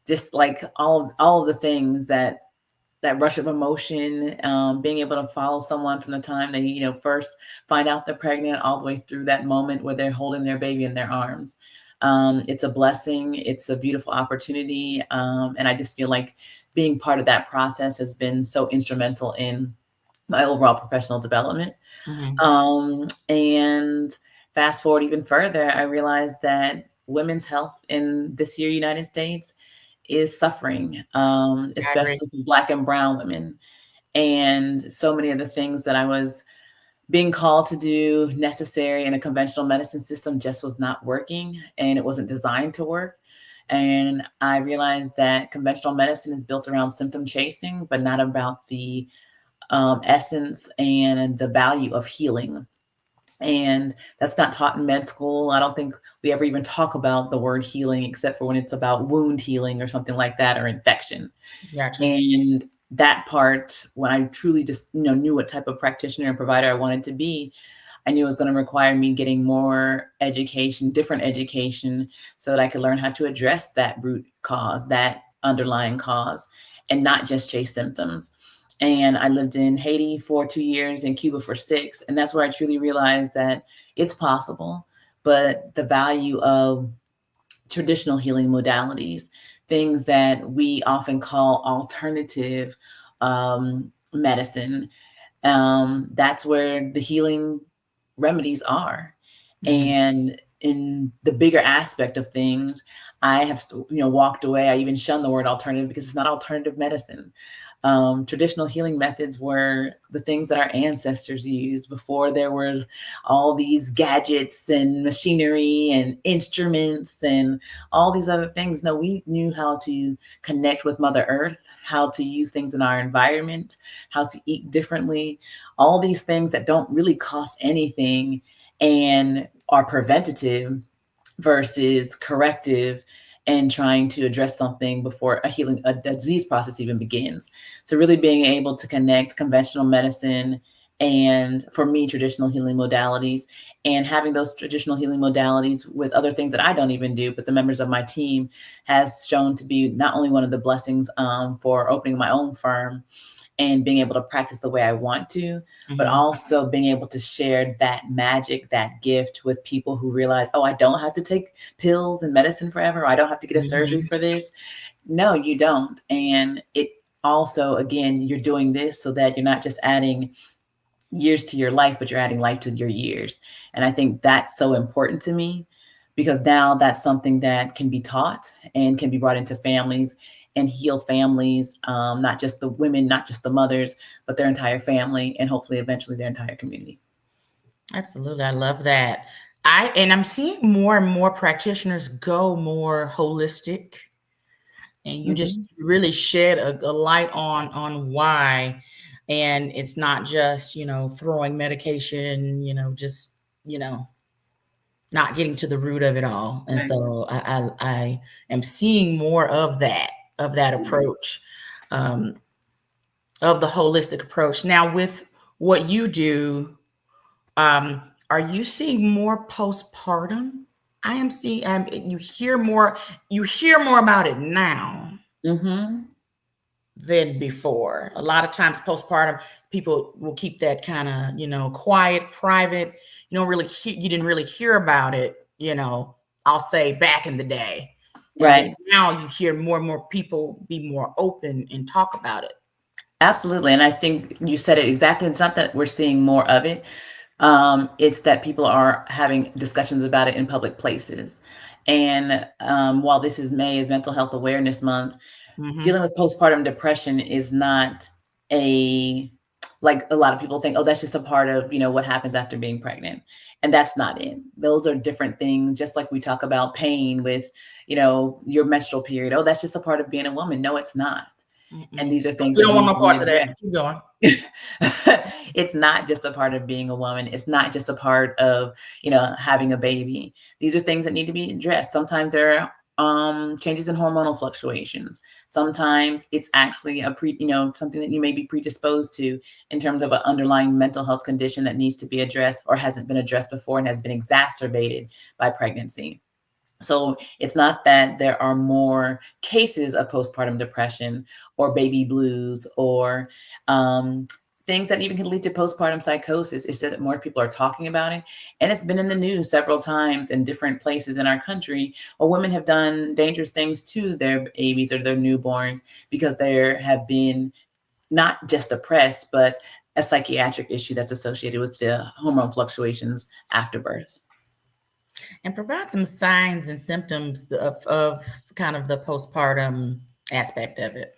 just like all of the things that rush of emotion, being able to follow someone from the time they, first find out they're pregnant, all the way through that moment where they're holding their baby in their arms. It's a blessing. It's a beautiful opportunity. And I just feel like being part of that process has been so instrumental in my overall professional development. mhm. And fast forward even further, I realized that women's health in this year United States is suffering, I agree. especially for Black and Brown women. And so many of the things that I was being called to do, necessary in a conventional medicine system, just was not working, and it wasn't designed to work. And I realized that conventional medicine is built around symptom chasing, but not about the essence and the value of healing. And that's not taught in med school. I don't think we ever even talk about the word healing except for when it's about wound healing or something like that, or infection. Gotcha. And that part, when I truly just knew what type of practitioner and provider I wanted to be, I knew it was going to require me getting more education, different education, so that I could learn how to address that root cause, that underlying cause, and not just chase symptoms. And I lived in Haiti for 2 years, in Cuba for 6. And that's where I truly realized that it's possible, but the value of traditional healing modalities, things that we often call alternative medicine, that's where the healing remedies are. Mhm. And in the bigger aspect of things, I have walked away. I even shun the word alternative because it's not alternative medicine. Traditional healing methods were the things that our ancestors used before there was all these gadgets and machinery and instruments and all these other things. No, we knew how to connect with Mother Earth, how to use things in our environment, how to eat differently, all these things that don't really cost anything and are preventative versus corrective, and trying to address something before a disease process even begins. So really being able to connect conventional medicine and, for me, traditional healing modalities, and having those traditional healing modalities with other things that I don't even do, but the members of my team, has shown to be not only one of the blessings for opening my own firm and being able to practice the way I want to, but Mhm. also being able to share that magic, that gift with people who realize, oh, I don't have to take pills and medicine forever. Or I don't have to get a surgery Mhm. for this. No, you don't. And it also, again, you're doing this so that you're not just adding years to your life, but you're adding life to your years. And I think that's so important to me, because now that's something that can be taught and can be brought into families and heal families, not just the women, not just the mothers, but their entire family, and hopefully eventually their entire community. Absolutely. I love that. I'm seeing more and more practitioners go more holistic, and you just Hmm. really shed a light on why. And it's not just, throwing medication, just, you know, not getting to the root of it all. And Right. so I am seeing more of that approach, um, of the holistic approach. Now, with what you do, um, are you seeing more postpartum? I am seeing. You hear more about it now Hmm. than before. A lot of times, postpartum, people will keep that kind of, quiet, private. You didn't really hear about it. I'll say back in the day, and then Right. now you hear more and more people be more open and talk about it. Absolutely. And I think you said it exactly. It's not that we're seeing more of it. It's that people are having discussions about it in public places. And while this is May, is Mental Health Awareness Month, Hmm. dealing with postpartum depression is not a, like a lot of people think, oh, that's just a part of, what happens after being pregnant. And that's not it. Those are different things. Just like we talk about pain with, your menstrual period. Oh, that's just a part of being a woman. No, it's not. And Mm-mm. these are things We that don't want need no to be parts of that. addressed. Keep going. It's not just a part of being a woman. It's not just a part of, having a baby. These are things that need to be addressed. Sometimes there are changes in hormonal fluctuations. Sometimes it's actually something that you may be predisposed to in terms of an underlying mental health condition that needs to be addressed or hasn't been addressed before and has been exacerbated by pregnancy. So it's not that there are more cases of postpartum depression or baby blues or um, things that even can lead to postpartum psychosis. It's that more people are talking about it. And it's been in the news several times in different places in our country where women have done dangerous things to their babies or their newborns because there have been not just depressed, but a psychiatric issue that's associated with the hormone fluctuations after birth. And provide some signs and symptoms of kind of the postpartum aspect of it.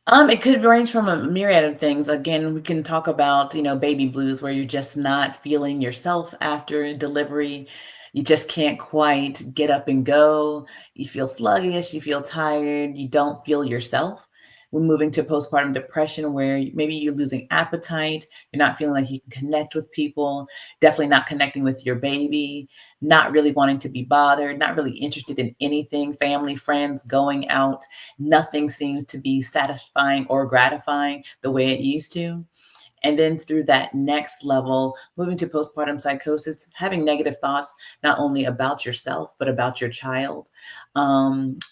It could range from a myriad of things. Again, we can talk about, baby blues, where you're just not feeling yourself after delivery. You just can't quite get up and go. You feel sluggish, you feel tired, you don't feel yourself, we're moving to postpartum depression where maybe you're losing appetite, you're not feeling like you can connect with people, definitely not connecting with your baby, not really wanting to be bothered, not really interested in anything, family, friends, going out. Nothing seems to be satisfying or gratifying the way it used to. And then through that next level, moving to postpartum psychosis, having negative thoughts, not only about yourself, but about your child,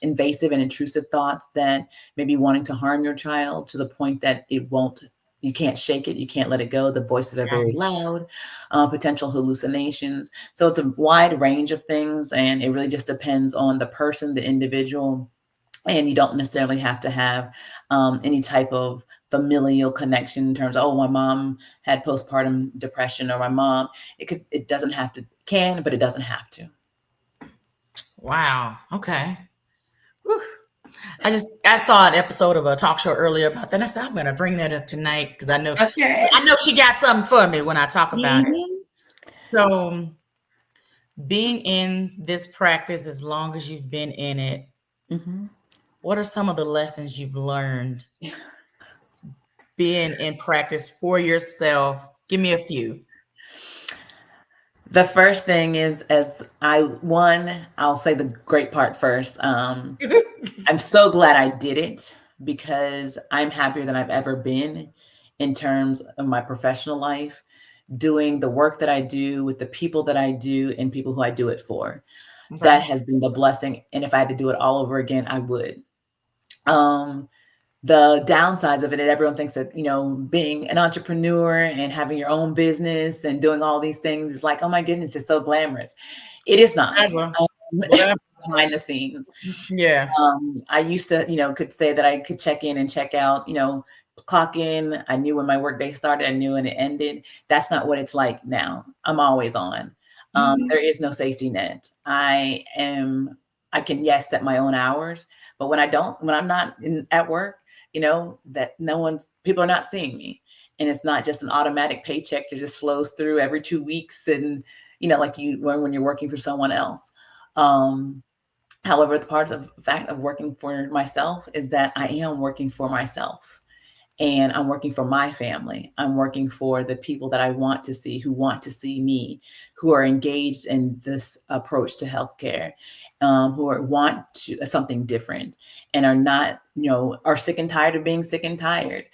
invasive and intrusive thoughts that maybe wanting to harm your child to the point that it won't, you can't shake it, you can't let it go. The voices are very loud, potential hallucinations. So it's a wide range of things, and it really just depends on the person, the individual, and you don't necessarily have to have any type of familial connection in terms of, oh, my mom had postpartum depression, or my mom. It doesn't have to, can, but it doesn't have to. Wow. Okay. Whew. I saw an episode of a talk show earlier about that. I said I'm going to bring that up tonight because Okay. I know she got something for me when I talk about it. Mhm. So being in this practice as long as you've been in it, Mhm. what are some of the lessons you've learned being in practice for yourself? Give me a few. The first thing is, I'll say the great part first. I'm so glad I did it because I'm happier than I've ever been in terms of my professional life, doing the work that I do with the people that I do and people who I do it for. Okay. That has been the blessing. And if I had to do it all over again, I would. Um, the downsides of it, and everyone thinks that, being an entrepreneur and having your own business and doing all these things is like, oh my goodness, it's so glamorous. It is not. Whatever. Um, Whatever. behind the scenes. Yeah. I used to, could say that I could check in and check out, clock in. I knew when my workday started, I knew when it ended. That's not what it's like now. I'm always on. Mhm. There is no safety net. I can, yes, set my own hours, but when I'm not at work, that people are not seeing me. And it's not just an automatic paycheck that just flows through every 2 weeks. And, like when you're working for someone else. However, the part of the fact of working for myself is that I am working for myself, and I'm working for my family. I'm working for the people that I want to see, who want to see me, who are engaged in this approach to healthcare, want something different, and are not, are sick and tired of being sick and tired.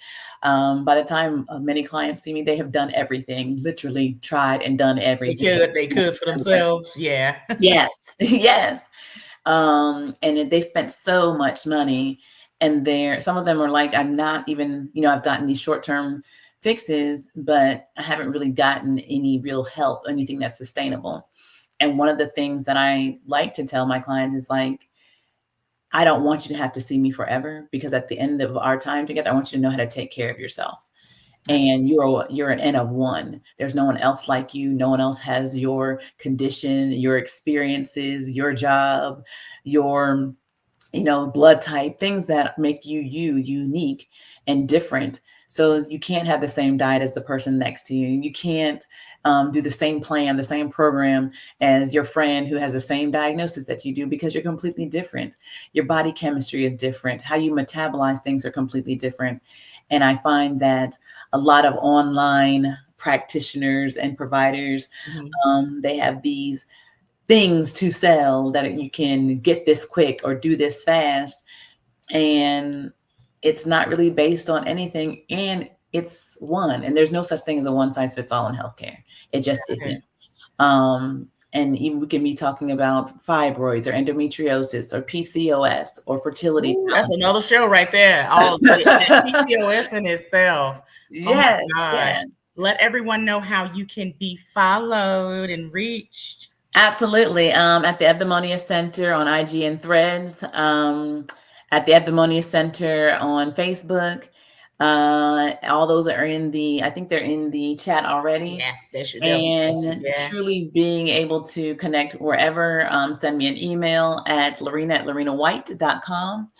By the time many clients see me, they have done everything, literally tried and done everything. They could for themselves. Yeah. Yes, yes. And they spent so much money, and some of them are like, I'm not even, I've gotten these short-term fixes, but I haven't really gotten any real help, anything that's sustainable. And one of the things that I like to tell my clients is like, I don't want you to have to see me forever, because at the end of our time together, I want you to know how to take care of yourself. And you're an N of one. There's no one else like you. No one else has your condition, your experiences, your job, your blood type, things that make you unique and different. So you can't have the same diet as the person next to you. You can't do the same plan, the same program as your friend who has the same diagnosis that you do, because you're completely different. Your body chemistry is different. How you metabolize things are completely different. And I find that a lot of online practitioners and providers, they have these things to sell that you can get this quick or do this fast. And it's not really based on anything. And and there's no such thing as a one size fits all in healthcare. It just isn't. And even we can be talking about fibroids or endometriosis or PCOS or fertility. Ooh, that's another show right there. All that PCOS in itself. Oh my Yes, gosh. yes. Let everyone know how you can be followed and reached. Absolutely. At the Evdamonia Center on IG and Threads, at the Evdamonia Center on Facebook. All those are I think they're in the chat already. Yeah, they should definitely post it. And Yeah. truly being able to connect wherever, send me an email at Lorena@lorenawhite.com.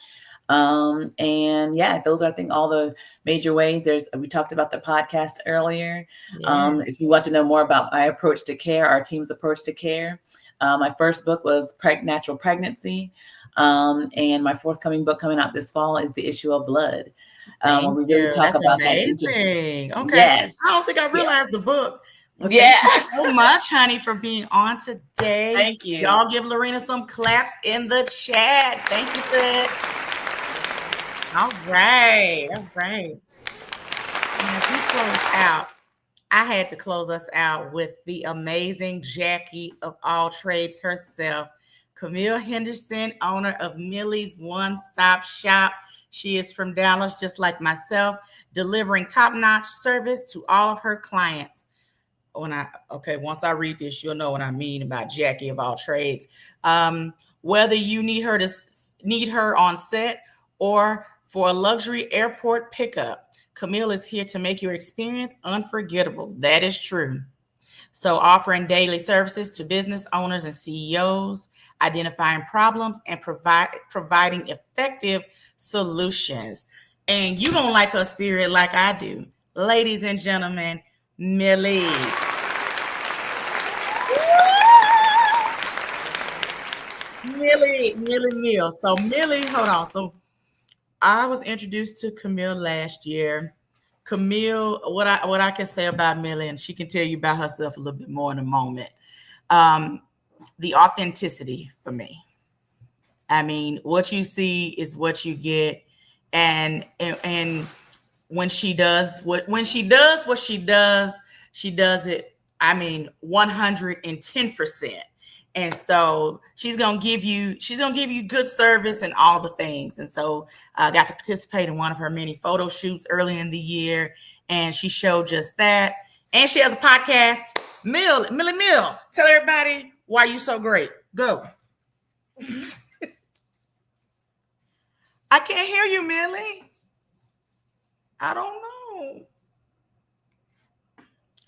And yeah, those are, I think, all the major ways. We talked about the podcast earlier. Yeah. If you want to know more about my approach to care, our team's approach to care, my first book was Natural Pregnancy. And my forthcoming book coming out this fall is The Issue of Blood. Where Thank we really you. talk That's about that interest. amazing. Okay. Yes. I don't think I Yeah. realized the book. Well, thank Yeah. you so much, honey, for being on today. Thank you. Y'all give Lorena some claps in the chat. Thank you, sis. All right. All right. And as we close out, I had to close us out with the amazing Jackie of all trades herself, Camille Henderson, owner of Millie's One Stop Shop. She is from Dallas, just like myself, delivering top-notch service to all of her clients. Once I read this, you'll know what I mean about Jackie of all trades. Whether you need her on set or for a luxury airport pickup, Camille is here to make your experience unforgettable. That is true. So, offering daily services to business owners and CEOs, identifying problems and providing effective solutions. And you don't like her spirit like I do. Ladies and gentlemen, Millie. Millie Mill. So Millie, hold on. So I was introduced to Camille last year. Camille, what I can say about Millie, and she can tell you about herself a little bit more in a moment. The authenticity for me. I mean, what you see is what you get, and when she does what she does it. I mean, 110%. And so she's gonna give you good service and all the things. And so I got to participate in one of her many photo shoots early in the year, and she showed just that. And she has a podcast. Millie Mill, tell everybody why you so great. Go. I can't hear you, Millie. I don't know.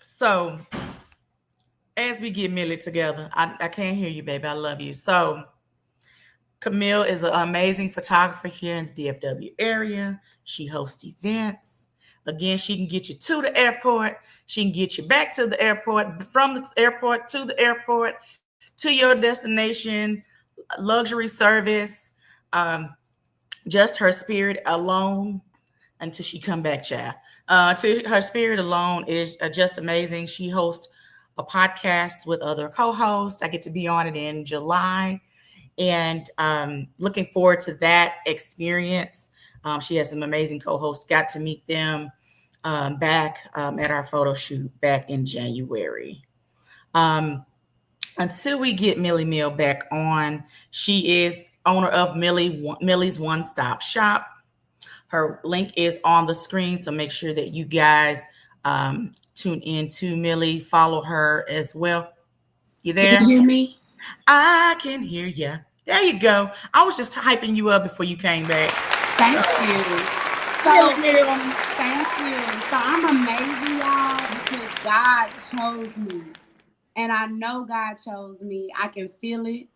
So as we get Millie together, I can't hear you, baby. I love you. So Camille is an amazing photographer here in the DFW area. She hosts events. Again, she can get you to the airport. She can get you back to the airport, from the airport to your destination, luxury service. Just her spirit alone until she come back, child. To her spirit alone is just amazing. She hosts a podcast with other co-hosts. I get to be on it in July, and looking forward to that experience. She has some amazing co-hosts. Got to meet them back at our photo shoot back in January. Until we get Millie Mill back on, she is owner of Millie's One Stop Shop. Her link is on the screen, so make sure that you guys tune in to Millie, follow her as well. You there? Can you hear me? I can hear you. There you go. I was just hyping you up before you came back. Thank you. So, thank you. So I'm amazing, y'all, because God chose me. And I know God chose me. I can feel it.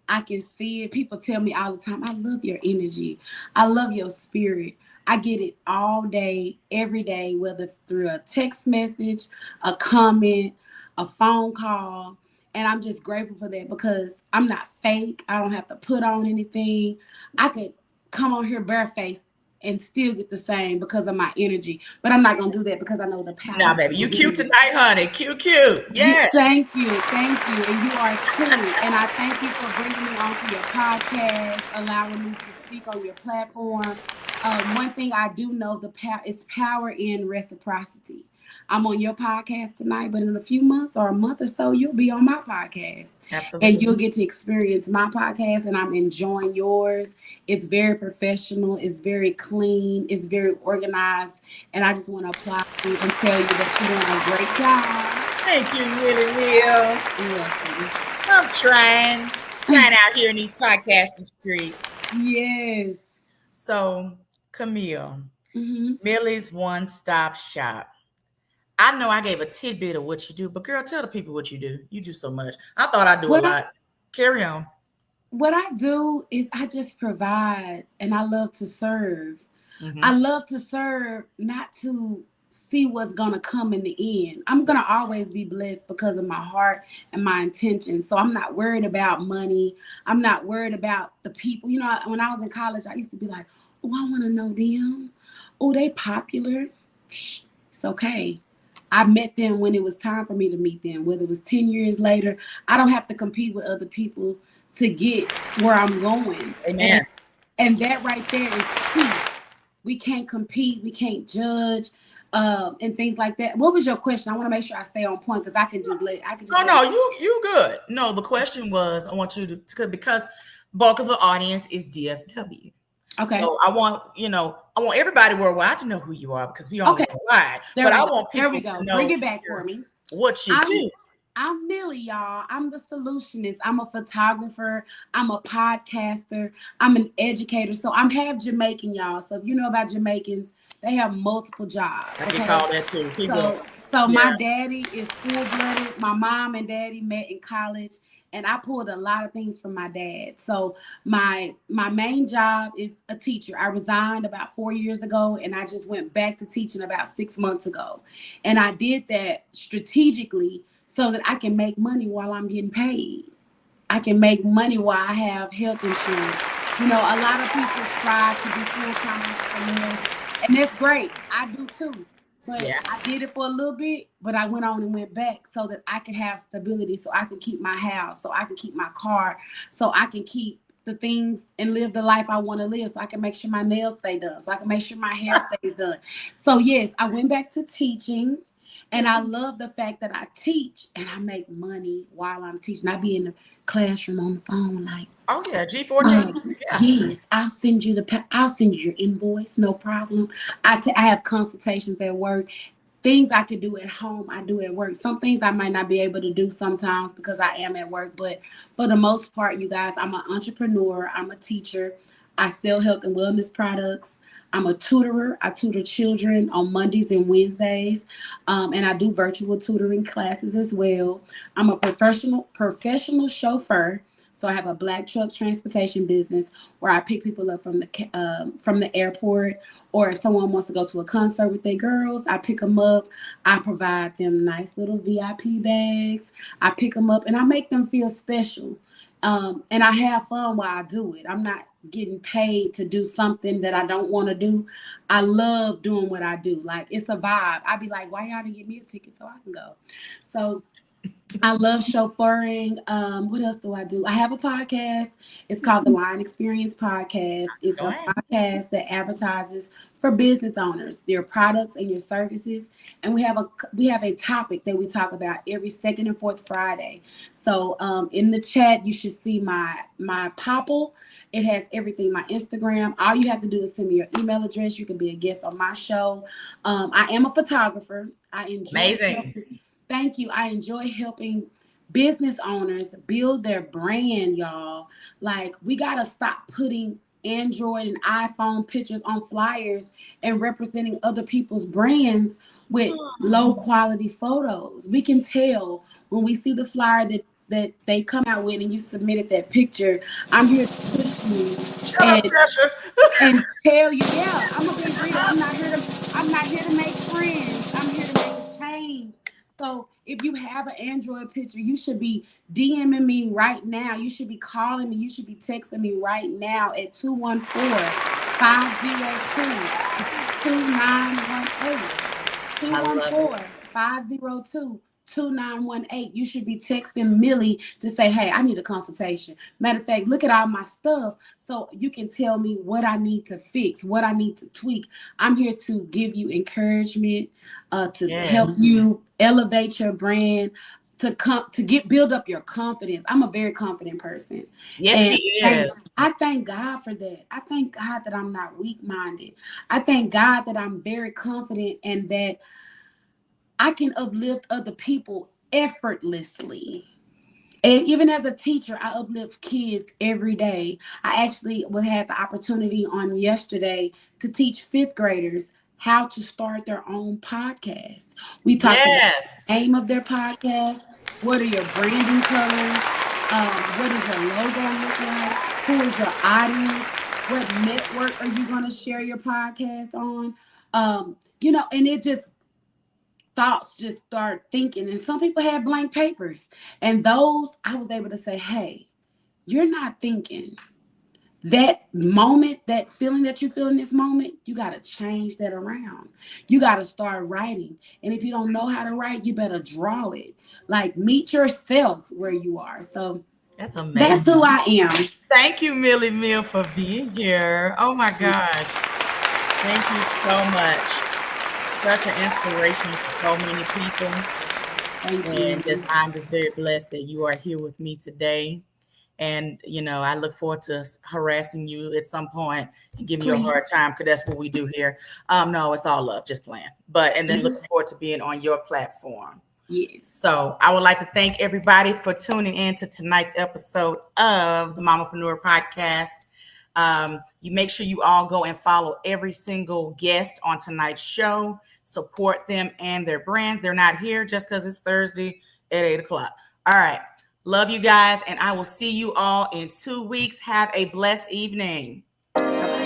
I can see it. People tell me all the time, I love your energy. I love your spirit. I get it all day, every day, whether through a text message, a comment, a phone call. And I'm just grateful for that because I'm not fake. I don't have to put on anything. I could come on here barefaced and still get the same because of my energy. But I'm not going to do that because I know the power. Nah, baby, you cute tonight, honey. Cute. Yeah. Thank you. And you are too. And I thank you for bringing me onto your podcast, allowing me to speak on your platform. One thing I do know is power in reciprocity. I'm on your podcast tonight, but in a few months or a month or so, you'll be on my podcast. Absolutely. And you'll get to experience my podcast, and I'm enjoying yours. It's very professional. It's very clean. It's very organized. And I just want to applaud you and tell you that you're doing a great job. Thank you, Millie Mill. You're welcome. I'm trying out here in these podcasting streets. Yes. So, Camille, Mm-hmm. Millie's One Stop Shop. I know I gave a tidbit of what you do, but girl, tell the people what you do. You do so much. I thought I'd do a lot. Carry on. What I do is I just provide, and I love to serve. Mm-hmm. I love to serve, not to see what's gonna come in the end. I'm gonna always be blessed because of my heart and my intentions. So I'm not worried about money. I'm not worried about the people. You know, when I was in college, I used to be like, oh, I want to know them. Oh, they popular. Shh, it's okay. I met them when it was time for me to meet them, whether it was 10 years later. I don't have to compete with other people to get where I'm going. Amen. And that right there is key. We can't compete, we can't judge, and things like that. What was your question? I want to make sure I stay on point because I can just let. No, you good. No, the question was, I want you to, because bulk of the audience is DFW. Okay. So I want everybody worldwide to know who you are because we all worldwide. But I want people to know. Bring it back for me. What you do. I'm Millie, y'all. I'm the solutionist. I'm a photographer. I'm a podcaster. I'm an educator. So I'm half Jamaican, y'all. So if you know about Jamaicans, they have multiple jobs. I can call that too. So my daddy is full-blooded. My mom and daddy met in college, and I pulled a lot of things from my dad. So my main job is a teacher. I resigned about 4 years ago, and I just went back to teaching about 6 months ago. And I did that strategically so that I can make money while I'm getting paid. I can make money while I have health insurance. You know, a lot of people try to be full-time entrepreneurs, and that's great. I do too. But I did it for a little bit, but I went on and went back so that I could have stability, so I can keep my house, so I can keep my car, so I can keep the things and live the life I want to live, so I can make sure my nails stay done, so I can make sure my hair stays done. So yes, I went back to teaching. And I love the fact that I teach and I make money while I'm teaching. I be in the classroom on the phone like, oh yeah, G14. Yes, I'll send you your invoice, no problem. I have consultations at work. Things I could do at home, I do at work. Some things I might not be able to do sometimes because I am at work. But for the most part, you guys, I'm an entrepreneur. I'm a teacher. I sell health and wellness products. I'm a tutorer. I tutor children on Mondays and Wednesdays, and I do virtual tutoring classes as well. I'm a professional chauffeur. So I have a black truck transportation business where I pick people up from the airport, or if someone wants to go to a concert with their girls, I pick them up. I provide them nice little VIP bags. I pick them up and I make them feel special. And I have fun while I do it. I'm not getting paid to do something that I don't want to do. I love doing what I do. Like, it's a vibe. I'd be like, why y'all didn't get me a ticket so I can go? So I love chauffeuring. What else do I do? I have a podcast. It's called the Line Experience Podcast. It's a podcast that advertises for business owners, their products and your services. And we have a topic that we talk about every second and fourth Friday. So in the chat, you should see my popple. It has everything, my Instagram. All you have to do is send me your email address. You can be a guest on my show. I am a photographer. I enjoy amazing. Thank you. I enjoy helping business owners build their brand, y'all. Like, we got to stop putting Android and iPhone pictures on flyers and representing other people's brands with low quality photos. We can tell when we see the flyer that they come out with and you submitted that picture. I'm here to push you and tell you, I'm a big reader. I'm not here to make friends. I'm here to make a change. So if you have an Android picture, you should be DMing me right now. You should be calling me. You should be texting me right now at 214-502-2918. 214-502-2918. You should be texting Millie to say, hey, I need a consultation. Matter of fact, look at all my stuff so you can tell me what I need to fix, what I need to tweak. I'm here to give you encouragement, to help you elevate your brand, to build up your confidence. I'm a very confident person. Yes, she is. I thank God for that. I thank God that I'm not weak-minded. I thank God that I'm very confident and that I can uplift other people effortlessly. And even as a teacher, I uplift kids every day. I actually had the opportunity on yesterday to teach fifth graders how to start their own podcast. We talked about the aim of their podcast. What are your branding colors? What does your logo look like? Who is your audience? What network are you going to share your podcast on? And thoughts just start thinking. And some people had blank papers. And those, I was able to say, hey, you're not thinking. That moment, that feeling that you feel in this moment, you got to change that around. You got to start writing. And if you don't know how to write, you better draw it. Like, meet yourself where you are. So That's amazing. that's who I am. Thank you, Millie Mill, for being here. Oh my gosh. Thank you so much. Such an inspiration for so many people. Thank And you. I'm just very blessed that you are here with me today. And, I look forward to harassing you at some point and giving you a hard time, because that's what we do here. No, it's all love, just playing. And then looking forward to being on your platform. Yes. So I would like to thank everybody for tuning in to tonight's episode of the Mamapreneur podcast. You make sure you all go and follow every single guest on tonight's show. Support them and their brands. They're not here just because it's Thursday at 8 o'clock. All right. Love you guys, and I will see you all in 2 weeks. Have a blessed evening. Bye-bye.